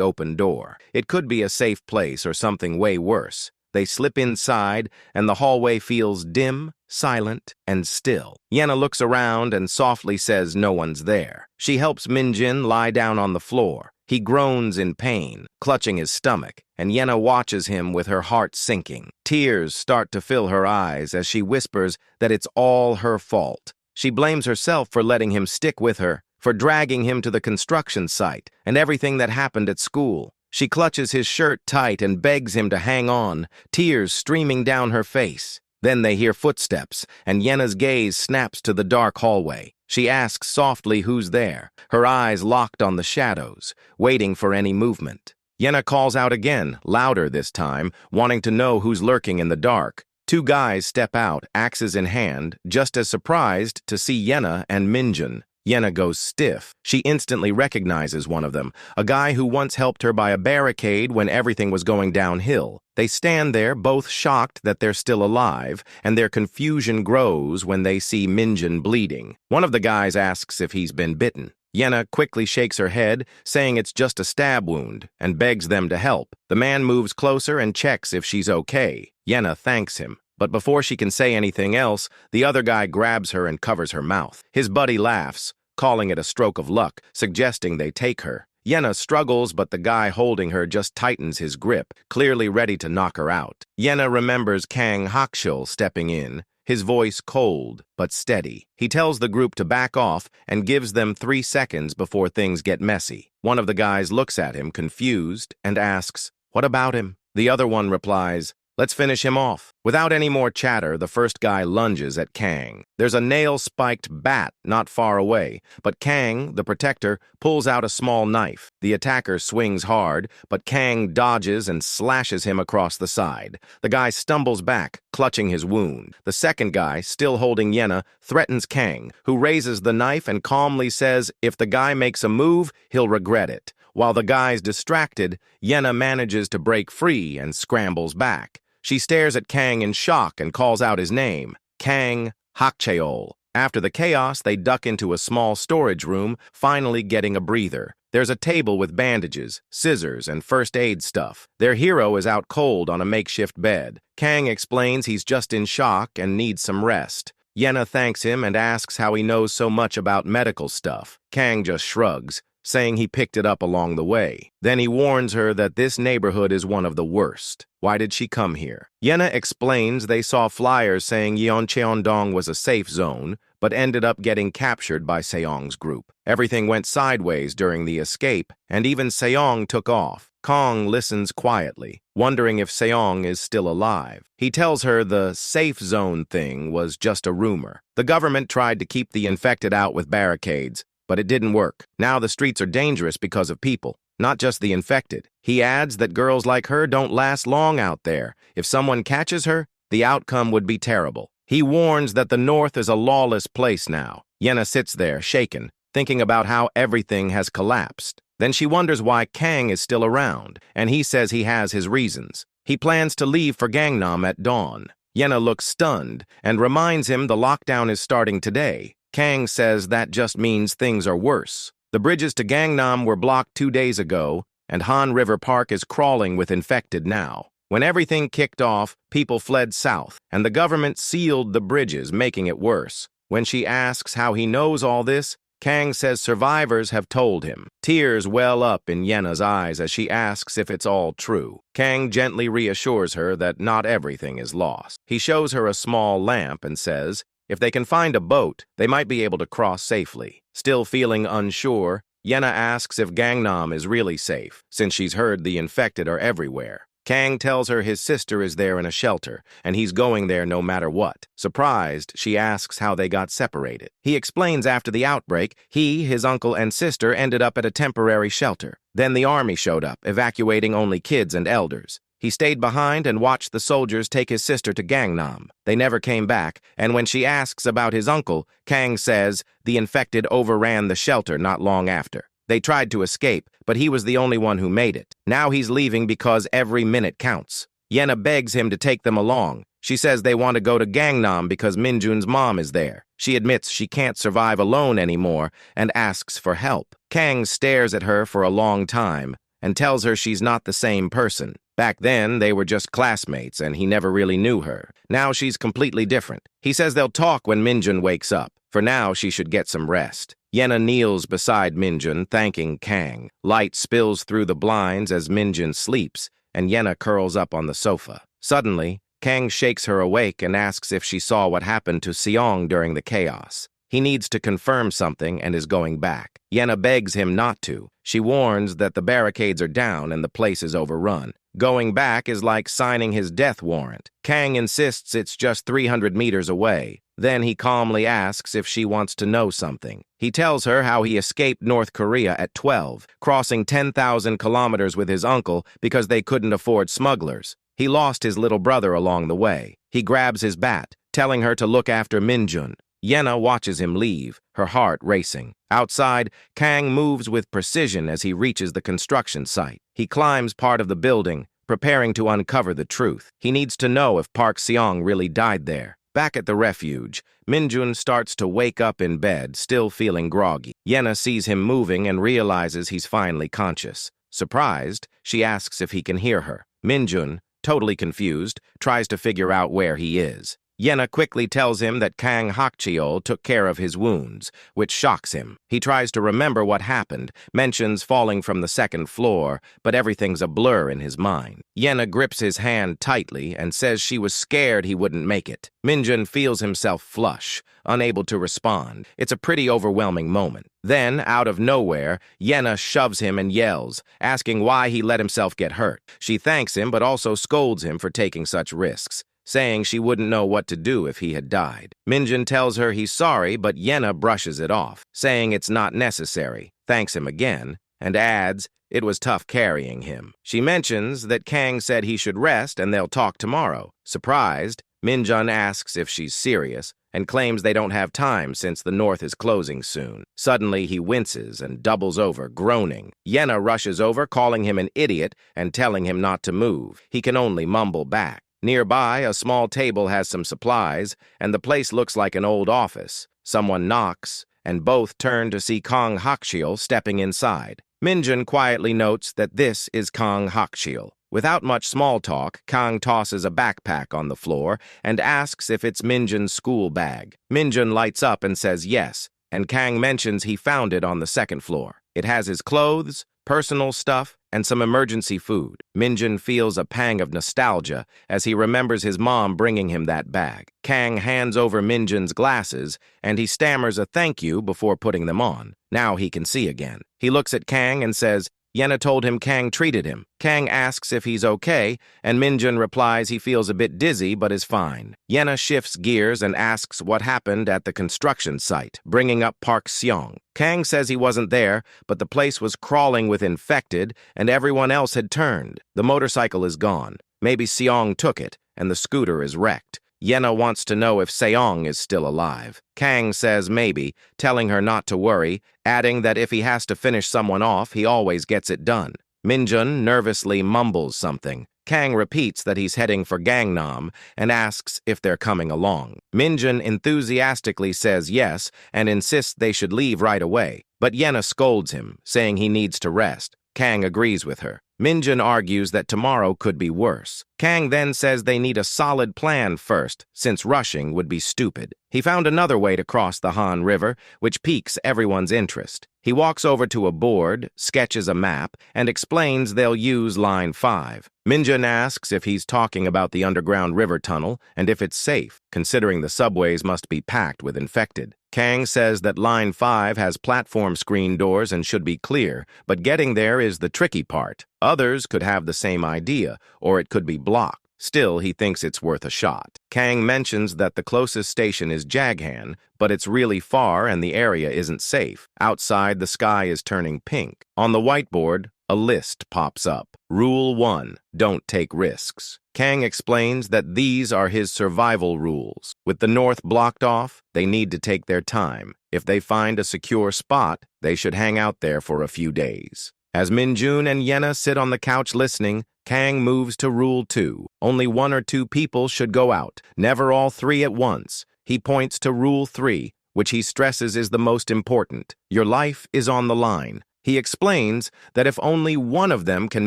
open door. It could be a safe place or something way worse. They slip inside, and the hallway feels dim, silent, and still. Yena looks around and softly says no one's there. She helps Minjun lie down on the floor. He groans in pain, clutching his stomach, and Yena watches him with her heart sinking. Tears start to fill her eyes as she whispers that it's all her fault. She blames herself for letting him stick with her, for dragging him to the construction site, and everything that happened at school. She clutches his shirt tight and begs him to hang on, tears streaming down her face. Then they hear footsteps, and Yena's gaze snaps to the dark hallway. She asks softly who's there, her eyes locked on the shadows, waiting for any movement. Yena calls out again, louder this time, wanting to know who's lurking in the dark. Two guys step out, axes in hand, just as surprised to see Yena and Minjun. Yena goes stiff. She instantly recognizes one of them, a guy who once helped her by a barricade when everything was going downhill. They stand there, both shocked that they're still alive, and their confusion grows when they see Minjun bleeding. One of the guys asks if he's been bitten. Yena quickly shakes her head, saying it's just a stab wound, and begs them to help. The man moves closer and checks if she's okay. Yena thanks him. But before she can say anything else, the other guy grabs her and covers her mouth. His buddy laughs, calling it a stroke of luck, suggesting they take her. Yena struggles, but the guy holding her just tightens his grip, clearly ready to knock her out. Yena remembers Kang Hakshul stepping in, his voice cold but steady. He tells the group to back off and gives them 3 seconds before things get messy. One of the guys looks at him, confused, and asks, "What about him?" The other one replies, "Let's finish him off." Without any more chatter, the first guy lunges at Kang. There's a nail-spiked bat not far away, but Kang, the protector, pulls out a small knife. The attacker swings hard, but Kang dodges and slashes him across the side. The guy stumbles back, clutching his wound. The second guy, still holding Yena, threatens Kang, who raises the knife and calmly says if the guy makes a move, he'll regret it. While the guy's distracted, Yena manages to break free and scrambles back. She stares at Kang in shock and calls out his name, Kang Hakcheol. After the chaos, they duck into a small storage room, finally getting a breather. There's a table with bandages, scissors, and first aid stuff. Their hero is out cold on a makeshift bed. Kang explains he's just in shock and needs some rest. Yena thanks him and asks how he knows so much about medical stuff. Kang just shrugs, saying he picked it up along the way. Then he warns her that this neighborhood is one of the worst. Why did she come here? Yena explains they saw flyers saying Yeoncheondong was a safe zone, but ended up getting captured by Seong's group. Everything went sideways during the escape, and even Seong took off. Kong listens quietly, wondering if Seong is still alive. He tells her the safe zone thing was just a rumor. The government tried to keep the infected out with barricades, but it didn't work. Now the streets are dangerous because of people, not just the infected. He adds that girls like her don't last long out there. If someone catches her, the outcome would be terrible. He warns that the North is a lawless place now. Yena sits there, shaken, thinking about how everything has collapsed. Then she wonders why Kang is still around, and he says he has his reasons. He plans to leave for Gangnam at dawn. Yena looks stunned and reminds him the lockdown is starting today. Kang says that just means things are worse. The bridges to Gangnam were blocked 2 days ago, and Han River Park is crawling with infected now. When everything kicked off, people fled south, and the government sealed the bridges, making it worse. When she asks how he knows all this, Kang says survivors have told him. Tears well up in Yena's eyes as she asks if it's all true. Kang gently reassures her that not everything is lost. He shows her a small lamp and says, if they can find a boat, they might be able to cross safely. Still feeling unsure, Yena asks if Gangnam is really safe, since she's heard the infected are everywhere. Kang tells her his sister is there in a shelter, and he's going there no matter what. Surprised, she asks how they got separated. He explains after the outbreak, he, his uncle, and sister ended up at a temporary shelter. Then the army showed up, evacuating only kids and elders. He stayed behind and watched the soldiers take his sister to Gangnam. They never came back, and when she asks about his uncle, Kang says the infected overran the shelter not long after. They tried to escape, but he was the only one who made it. Now he's leaving because every minute counts. Yena begs him to take them along. She says they want to go to Gangnam because Minjun's mom is there. She admits she can't survive alone anymore and asks for help. Kang stares at her for a long time and tells her she's not the same person. Back then, they were just classmates and he never really knew her. Now she's completely different. He says they'll talk when Minjun wakes up. For now, she should get some rest. Yena kneels beside Minjun, thanking Kang. Light spills through the blinds as Minjun sleeps, and Yena curls up on the sofa. Suddenly, Kang shakes her awake and asks if she saw what happened to Seong during the chaos. He needs to confirm something and is going back. Yena begs him not to. She warns that the barricades are down and the place is overrun. Going back is like signing his death warrant. Kang insists it's just 300 meters away. Then he calmly asks if she wants to know something. He tells her how he escaped North Korea at 12, crossing 10,000 kilometers with his uncle because they couldn't afford smugglers. He lost his little brother along the way. He grabs his bat, telling her to look after Minjun. Yena watches him leave, her heart racing. Outside, Kang moves with precision as he reaches the construction site. He climbs part of the building, preparing to uncover the truth. He needs to know if Park Seong really died there. Back at the refuge, Minjun starts to wake up in bed, still feeling groggy. Yena sees him moving and realizes he's finally conscious. Surprised, she asks if he can hear her. Minjun, totally confused, tries to figure out where he is. Yena quickly tells him that Kang Hakcheol took care of his wounds, which shocks him. He tries to remember what happened, mentions falling from the second floor, but everything's a blur in his mind. Yena grips his hand tightly and says she was scared he wouldn't make it. Minjun feels himself flush, unable to respond. It's a pretty overwhelming moment. Then, out of nowhere, Yena shoves him and yells, asking why he let himself get hurt. She thanks him but also scolds him for taking such risks, saying she wouldn't know what to do if he had died. Minjun tells her he's sorry, but Yena brushes it off, saying it's not necessary, thanks him again, and adds it was tough carrying him. She mentions that Kang said he should rest and they'll talk tomorrow. Surprised, Minjun asks if she's serious and claims they don't have time since the north is closing soon. Suddenly, he winces and doubles over, groaning. Yena rushes over, calling him an idiot and telling him not to move. He can only mumble back. Nearby, a small table has some supplies, and the place looks like an old office. Someone knocks, and both turn to see Kang Hakcheol stepping inside. Minjun quietly notes that this is Kang Hakcheol. Without much small talk, Kang tosses a backpack on the floor and asks if it's Minjun's school bag. Minjun lights up and says yes, and Kang mentions he found it on the second floor. It has his clothes, personal stuff, and some emergency food. Minjun feels a pang of nostalgia as he remembers his mom bringing him that bag. Kang hands over Minjun's glasses, and he stammers a thank you before putting them on. Now he can see again. He looks at Kang and says, Yena told him Kang treated him. Kang asks if he's okay, and Minjun replies he feels a bit dizzy but is fine. Yena shifts gears and asks what happened at the construction site, bringing up Park Seong. Kang says he wasn't there, but the place was crawling with infected, and everyone else had turned. The motorcycle is gone. Maybe Seong took it, and the scooter is wrecked. Yena wants to know if Seong is still alive. Kang says maybe, telling her not to worry, adding that if he has to finish someone off, he always gets it done. Minjun nervously mumbles something. Kang repeats that he's heading for Gangnam and asks if they're coming along. Minjun enthusiastically says yes and insists they should leave right away. But Yena scolds him, saying he needs to rest. Kang agrees with her. Minjun argues that tomorrow could be worse. Kang then says they need a solid plan first, since rushing would be stupid. He found another way to cross the Han River, which piques everyone's interest. He walks over to a board, sketches a map, and explains they'll use Line 5. Minjun asks if he's talking about the underground river tunnel and if it's safe, considering the subways must be packed with infected. Kang says that Line 5 has platform screen doors and should be clear, but getting there is the tricky part. Others could have the same idea, or it could be blocked. Still, he thinks it's worth a shot. Kang mentions that the closest station is Jaghan, but it's really far and the area isn't safe. Outside, the sky is turning pink. On the whiteboard, a list pops up. Rule 1. Don't take risks. Kang explains that these are his survival rules. With the north blocked off, they need to take their time. If they find a secure spot, they should hang out there for a few days. As Minjun and Yena sit on the couch listening, Kang moves to Rule 2. Only 1 or 2 people should go out, never all 3 at once. He points to Rule 3, which he stresses is the most important. Your life is on the line. He explains that if only one of them can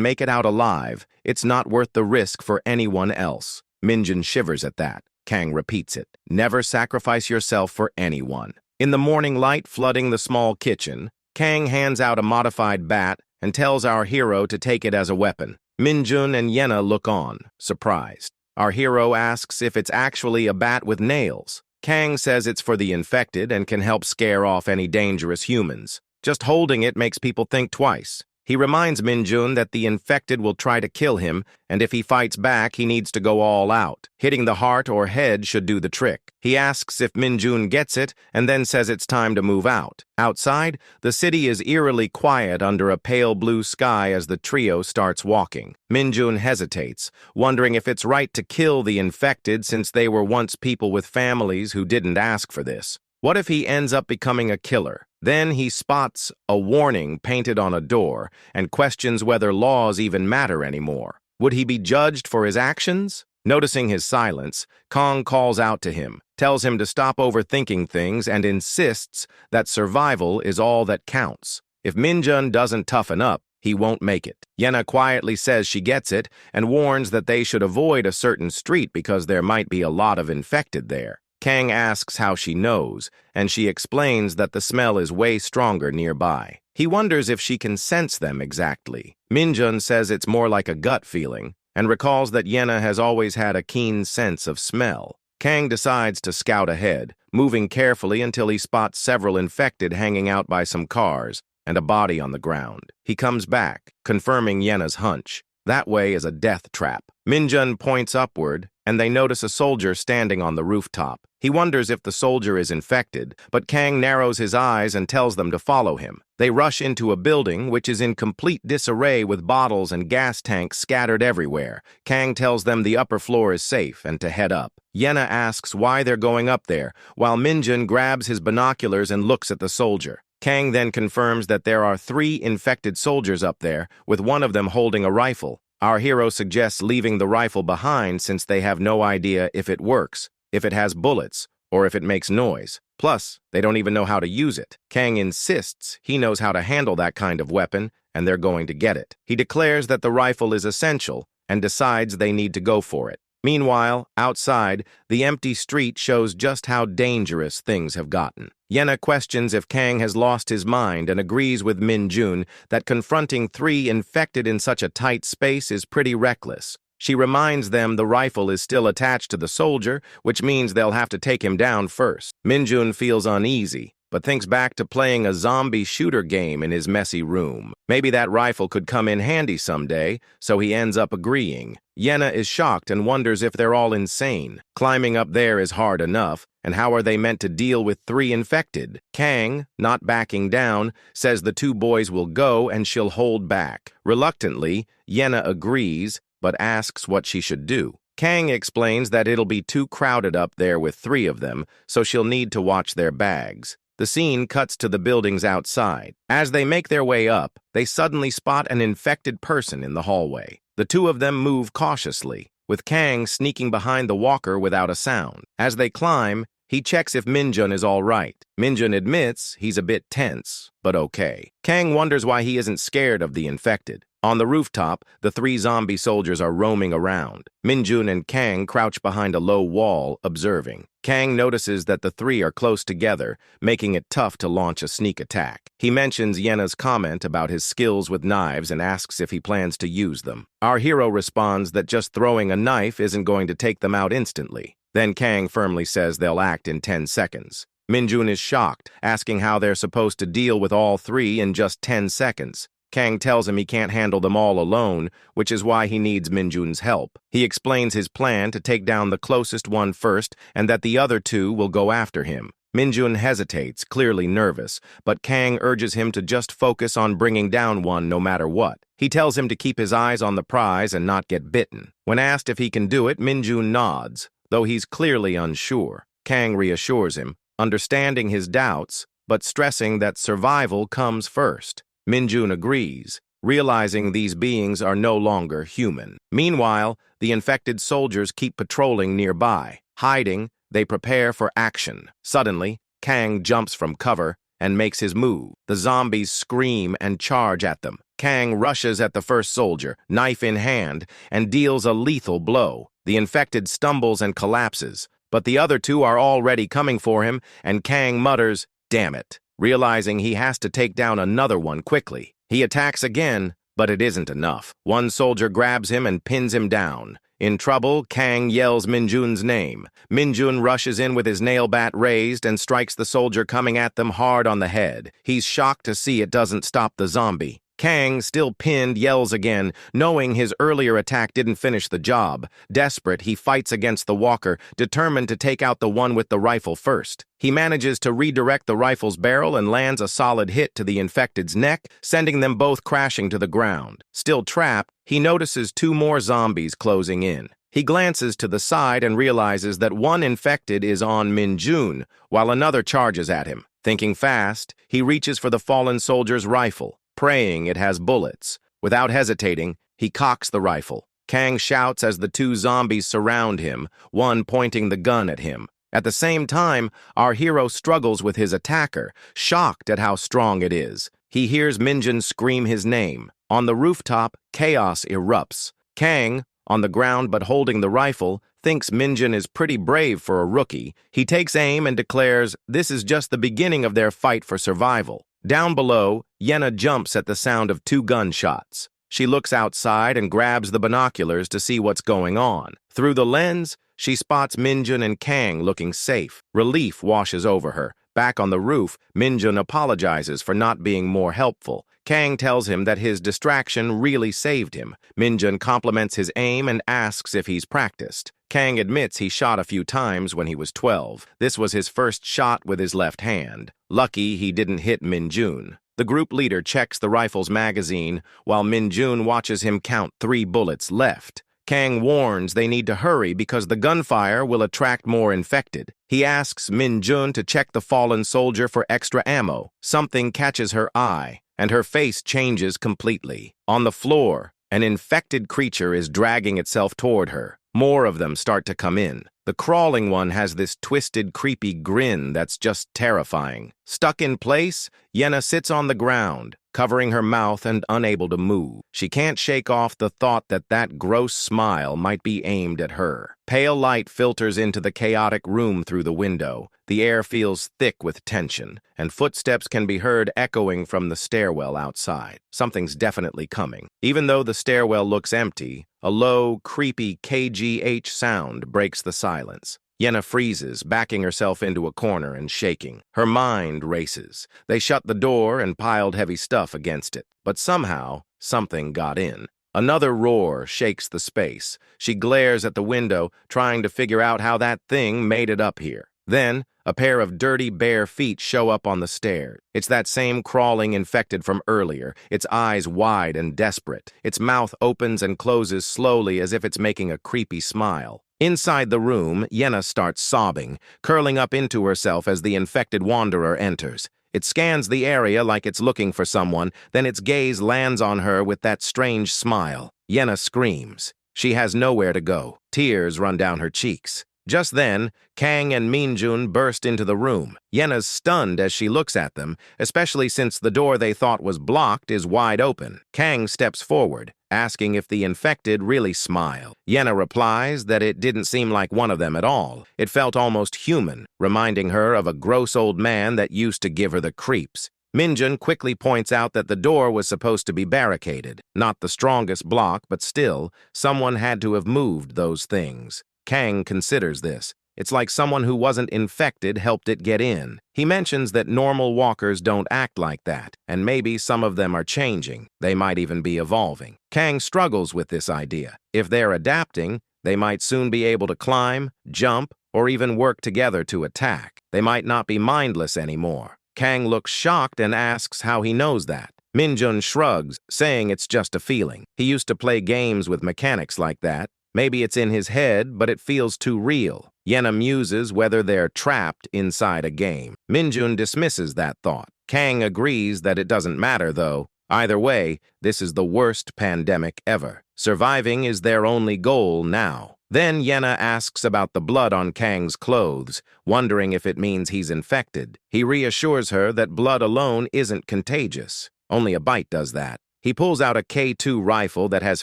make it out alive, it's not worth the risk for anyone else. Minjun shivers at that. Kang repeats it. Never sacrifice yourself for anyone. In the morning light flooding the small kitchen, Kang hands out a modified bat and tells our hero to take it as a weapon. Minjun and Yena look on, surprised. Our hero asks if it's actually a bat with nails. Kang says it's for the infected and can help scare off any dangerous humans. Just holding it makes people think twice. He reminds Minjun that the infected will try to kill him, and if he fights back, he needs to go all out. Hitting the heart or head should do the trick. He asks if Minjun gets it, and then says it's time to move out. Outside, the city is eerily quiet under a pale blue sky as the trio starts walking. Minjun hesitates, wondering if it's right to kill the infected since they were once people with families who didn't ask for this. What if he ends up becoming a killer? Then he spots a warning painted on a door and questions whether laws even matter anymore. Would he be judged for his actions? Noticing his silence, Kang calls out to him, tells him to stop overthinking things, and insists that survival is all that counts. If Minjun doesn't toughen up, he won't make it. Yena quietly says she gets it and warns that they should avoid a certain street because there might be a lot of infected there. Kang asks how she knows, and she explains that the smell is way stronger nearby. He wonders if she can sense them exactly. Minjun says it's more like a gut feeling, and recalls that Yena has always had a keen sense of smell. Kang decides to scout ahead, moving carefully until he spots several infected hanging out by some cars and a body on the ground. He comes back, confirming Yena's hunch. That way is a death trap. Minjun points upward, and they notice a soldier standing on the rooftop. He wonders if the soldier is infected, but Kang narrows his eyes and tells them to follow him. They rush into a building which is in complete disarray with bottles and gas tanks scattered everywhere. Kang tells them the upper floor is safe and to head up. Yena asks why they're going up there, while Minjun grabs his binoculars and looks at the soldier. Kang then confirms that there are 3 infected soldiers up there, with one of them holding a rifle. Our hero suggests leaving the rifle behind since they have no idea if it works, if it has bullets, or if it makes noise. Plus, they don't even know how to use it. Kang insists he knows how to handle that kind of weapon, and they're going to get it. He declares that the rifle is essential, and decides they need to go for it. Meanwhile, outside, the empty street shows just how dangerous things have gotten. Yena questions if Kang has lost his mind and agrees with Minjun that confronting 3 infected in such a tight space is pretty reckless. She reminds them the rifle is still attached to the soldier, which means they'll have to take him down first. Minjun feels uneasy, but thinks back to playing a zombie shooter game in his messy room. Maybe that rifle could come in handy someday, so he ends up agreeing. Yena is shocked and wonders if they're all insane. Climbing up there is hard enough, and how are they meant to deal with 3 infected? Kang, not backing down, says the 2 boys will go and she'll hold back. Reluctantly, Yena agrees, but asks what she should do. Kang explains that it'll be too crowded up there with 3 of them, so she'll need to watch their bags. The scene cuts to the buildings outside. As they make their way up, they suddenly spot an infected person in the hallway. The 2 of them move cautiously, with Kang sneaking behind the walker without a sound. As they climb, he checks if Minjun is all right. Minjun admits he's a bit tense, but okay. Kang wonders why he isn't scared of the infected. On the rooftop, the three zombie soldiers are roaming around. Minjun and Kang crouch behind a low wall, observing. Kang notices that the three are close together, making it tough to launch a sneak attack. He mentions Yena's comment about his skills with knives and asks if he plans to use them. Our hero responds that just throwing a knife isn't going to take them out instantly. Then Kang firmly says they'll act in 10 seconds. Minjun is shocked, asking how they're supposed to deal with all three in just 10 seconds. Kang tells him he can't handle them all alone, which is why he needs Minjun's help. He explains his plan to take down the closest one first and that the other two will go after him. Minjun hesitates, clearly nervous, but Kang urges him to just focus on bringing down one no matter what. He tells him to keep his eyes on the prize and not get bitten. When asked if he can do it, Minjun nods, though he's clearly unsure. Kang reassures him, understanding his doubts, but stressing that survival comes first. Minjun agrees, realizing these beings are no longer human. Meanwhile, the infected soldiers keep patrolling nearby. Hiding, they prepare for action. Suddenly, Kang jumps from cover and makes his move. The zombies scream and charge at them. Kang rushes at the first soldier, knife in hand, and deals a lethal blow. The infected stumbles and collapses, but the other two are already coming for him, and Kang mutters, "Damn it," realizing he has to take down another one quickly. He attacks again, but it isn't enough. One soldier grabs him and pins him down. In trouble, Kang yells Minjun's name. Minjun rushes in with his nail bat raised and strikes the soldier coming at them hard on the head. He's shocked to see it doesn't stop the zombie. Kang, still pinned, yells again, knowing his earlier attack didn't finish the job. Desperate, he fights against the walker, determined to take out the one with the rifle first. He manages to redirect the rifle's barrel and lands a solid hit to the infected's neck, sending them both crashing to the ground. Still trapped, he notices two more zombies closing in. He glances to the side and realizes that one infected is on Minjun, while another charges at him. Thinking fast, he reaches for the fallen soldier's rifle, praying it has bullets. Without hesitating, he cocks the rifle. Kang shouts as the two zombies surround him, one pointing the gun at him. At the same time, our hero struggles with his attacker, shocked at how strong it is. He hears Minjun scream his name. On the rooftop, chaos erupts. Kang, on the ground but holding the rifle, thinks Minjun is pretty brave for a rookie. He takes aim and declares this is just the beginning of their fight for survival. Down below, Yena jumps at the sound of two gunshots. She looks outside and grabs the binoculars to see what's going on. Through the lens, she spots Minjun and Kang looking safe. Relief washes over her. Back on the roof, Minjun apologizes for not being more helpful. Kang tells him that his distraction really saved him. Minjun compliments his aim and asks if he's practiced. Kang admits he shot a few times when he was 12. This was his first shot with his left hand. Lucky he didn't hit Minjun. The group leader checks the rifle's magazine, while Minjun watches him count 3 bullets left. Kang warns they need to hurry because the gunfire will attract more infected. He asks Minjun to check the fallen soldier for extra ammo. Something catches her eye, and her face changes completely. On the floor, an infected creature is dragging itself toward her. More of them start to come in. The crawling one has this twisted, creepy grin that's just terrifying. Stuck in place, Yena sits on the ground, covering her mouth and unable to move. She can't shake off the thought that that gross smile might be aimed at her. Pale light filters into the chaotic room through the window. The air feels thick with tension, and footsteps can be heard echoing from the stairwell outside. Something's definitely coming. Even though the stairwell looks empty, a low, creepy KGH sound breaks the silence. Yena freezes, backing herself into a corner and shaking. Her mind races. They shut the door and piled heavy stuff against it. But somehow, something got in. Another roar shakes the space. She glares at the window, trying to figure out how that thing made it up here. Then, a pair of dirty, bare feet show up on the stairs. It's that same crawling infected from earlier, its eyes wide and desperate. Its mouth opens and closes slowly as if it's making a creepy smile. Inside the room, Yena starts sobbing, curling up into herself as the infected wanderer enters. It scans the area like it's looking for someone, then its gaze lands on her with that strange smile. Yena screams. She has nowhere to go. Tears run down her cheeks. Just then, Kang and Minjun burst into the room. Yena's stunned as she looks at them, especially since the door they thought was blocked is wide open. Kang steps forward, asking if the infected really smile. Yena replies that it didn't seem like one of them at all. It felt almost human, reminding her of a gross old man that used to give her the creeps. Minjun quickly points out that the door was supposed to be barricaded. Not the strongest block, but still, someone had to have moved those things. Kang considers this. It's like someone who wasn't infected helped it get in. He mentions that normal walkers don't act like that, and maybe some of them are changing. They might even be evolving. Kang struggles with this idea. If they're adapting, they might soon be able to climb, jump, or even work together to attack. They might not be mindless anymore. Kang looks shocked and asks how he knows that. Minjun shrugs, saying it's just a feeling. He used to play games with mechanics like that. Maybe it's in his head, but it feels too real. Yena muses whether they're trapped inside a game. Minjun dismisses that thought. Kang agrees that it doesn't matter, though. Either way, this is the worst pandemic ever. Surviving is their only goal now. Then Yena asks about the blood on Kang's clothes, wondering if it means he's infected. He reassures her that blood alone isn't contagious. Only a bite does that. He pulls out a K2 rifle that has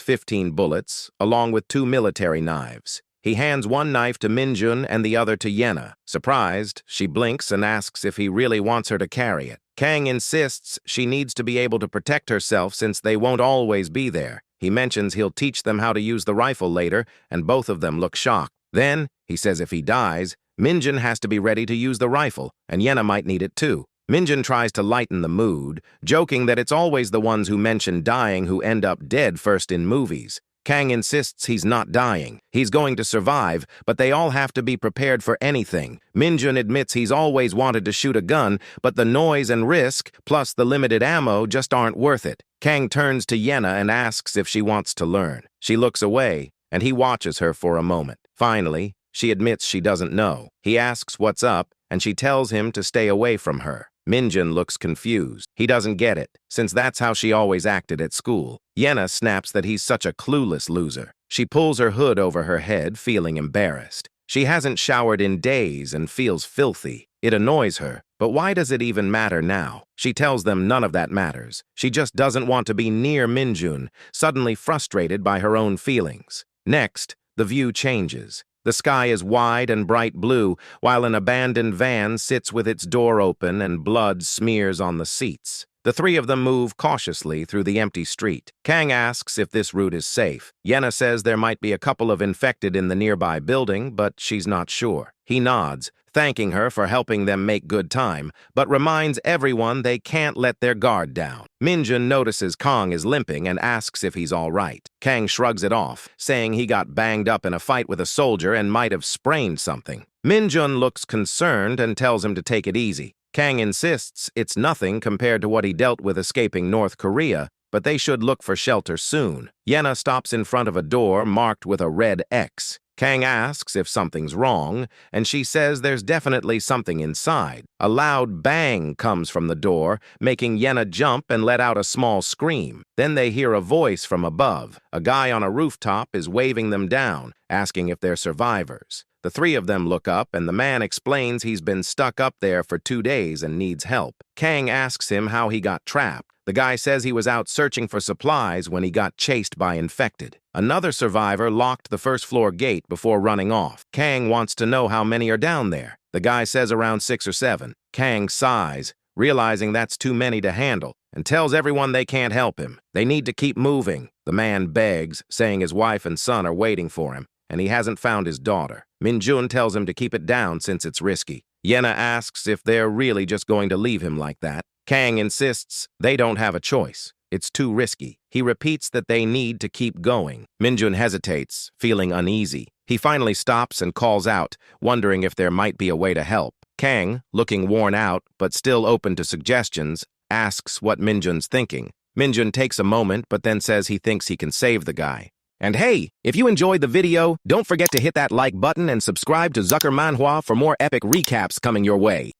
15 bullets, along with 2 military knives. He hands one knife to Minjun and the other to Yena. Surprised, she blinks and asks if he really wants her to carry it. Kang insists she needs to be able to protect herself since they won't always be there. He mentions he'll teach them how to use the rifle later, and both of them look shocked. Then, he says if he dies, Minjun has to be ready to use the rifle, and Yena might need it too. Minjun tries to lighten the mood, joking that it's always the ones who mention dying who end up dead first in movies. Kang insists he's not dying. He's going to survive, but they all have to be prepared for anything. Minjun admits he's always wanted to shoot a gun, but the noise and risk, plus the limited ammo, just aren't worth it. Kang turns to Yena and asks if she wants to learn. She looks away, and he watches her for a moment. Finally, she admits she doesn't know. He asks what's up, and she tells him to stay away from her. Minjun looks confused. He doesn't get it, since that's how she always acted at school. Yena snaps that he's such a clueless loser. She pulls her hood over her head, feeling embarrassed. She hasn't showered in days and feels filthy. It annoys her, but why does it even matter now? She tells them none of that matters. She just doesn't want to be near Minjun, suddenly frustrated by her own feelings. Next, the view changes. The sky is wide and bright blue, while an abandoned van sits with its door open and blood smears on the seats. The three of them move cautiously through the empty street. Kang asks if this route is safe. Yena says there might be a couple of infected in the nearby building, but she's not sure. He nods, thanking her for helping them make good time, but reminds everyone they can't let their guard down. Minjun notices Kang is limping and asks if he's all right. Kang shrugs it off, saying he got banged up in a fight with a soldier and might have sprained something. Minjun looks concerned and tells him to take it easy. Kang insists it's nothing compared to what he dealt with escaping North Korea, but they should look for shelter soon. Yena stops in front of a door marked with a red X. Kang asks if something's wrong, and she says there's definitely something inside. A loud bang comes from the door, making Yena jump and let out a small scream. Then they hear a voice from above. A guy on a rooftop is waving them down, asking if they're survivors. The three of them look up, and the man explains he's been stuck up there for 2 days and needs help. Kang asks him how he got trapped. The guy says he was out searching for supplies when he got chased by infected. Another survivor locked the first-floor gate before running off. Kang wants to know how many are down there. The guy says around 6 or 7. Kang sighs, realizing that's too many to handle, and tells everyone they can't help him. They need to keep moving. The man begs, saying his wife and son are waiting for him, and he hasn't found his daughter. Minjun tells him to keep it down since it's risky. Yena asks if they're really just going to leave him like that. Kang insists they don't have a choice. It's too risky. He repeats that they need to keep going. Minjun hesitates, feeling uneasy. He finally stops and calls out, wondering if there might be a way to help. Kang, looking worn out but still open to suggestions, asks what Minjun's thinking. Minjun takes a moment but then says he thinks he can save the guy. And hey, if you enjoyed the video, don't forget to hit that like button and subscribe to Zucker Manhwa for more epic recaps coming your way.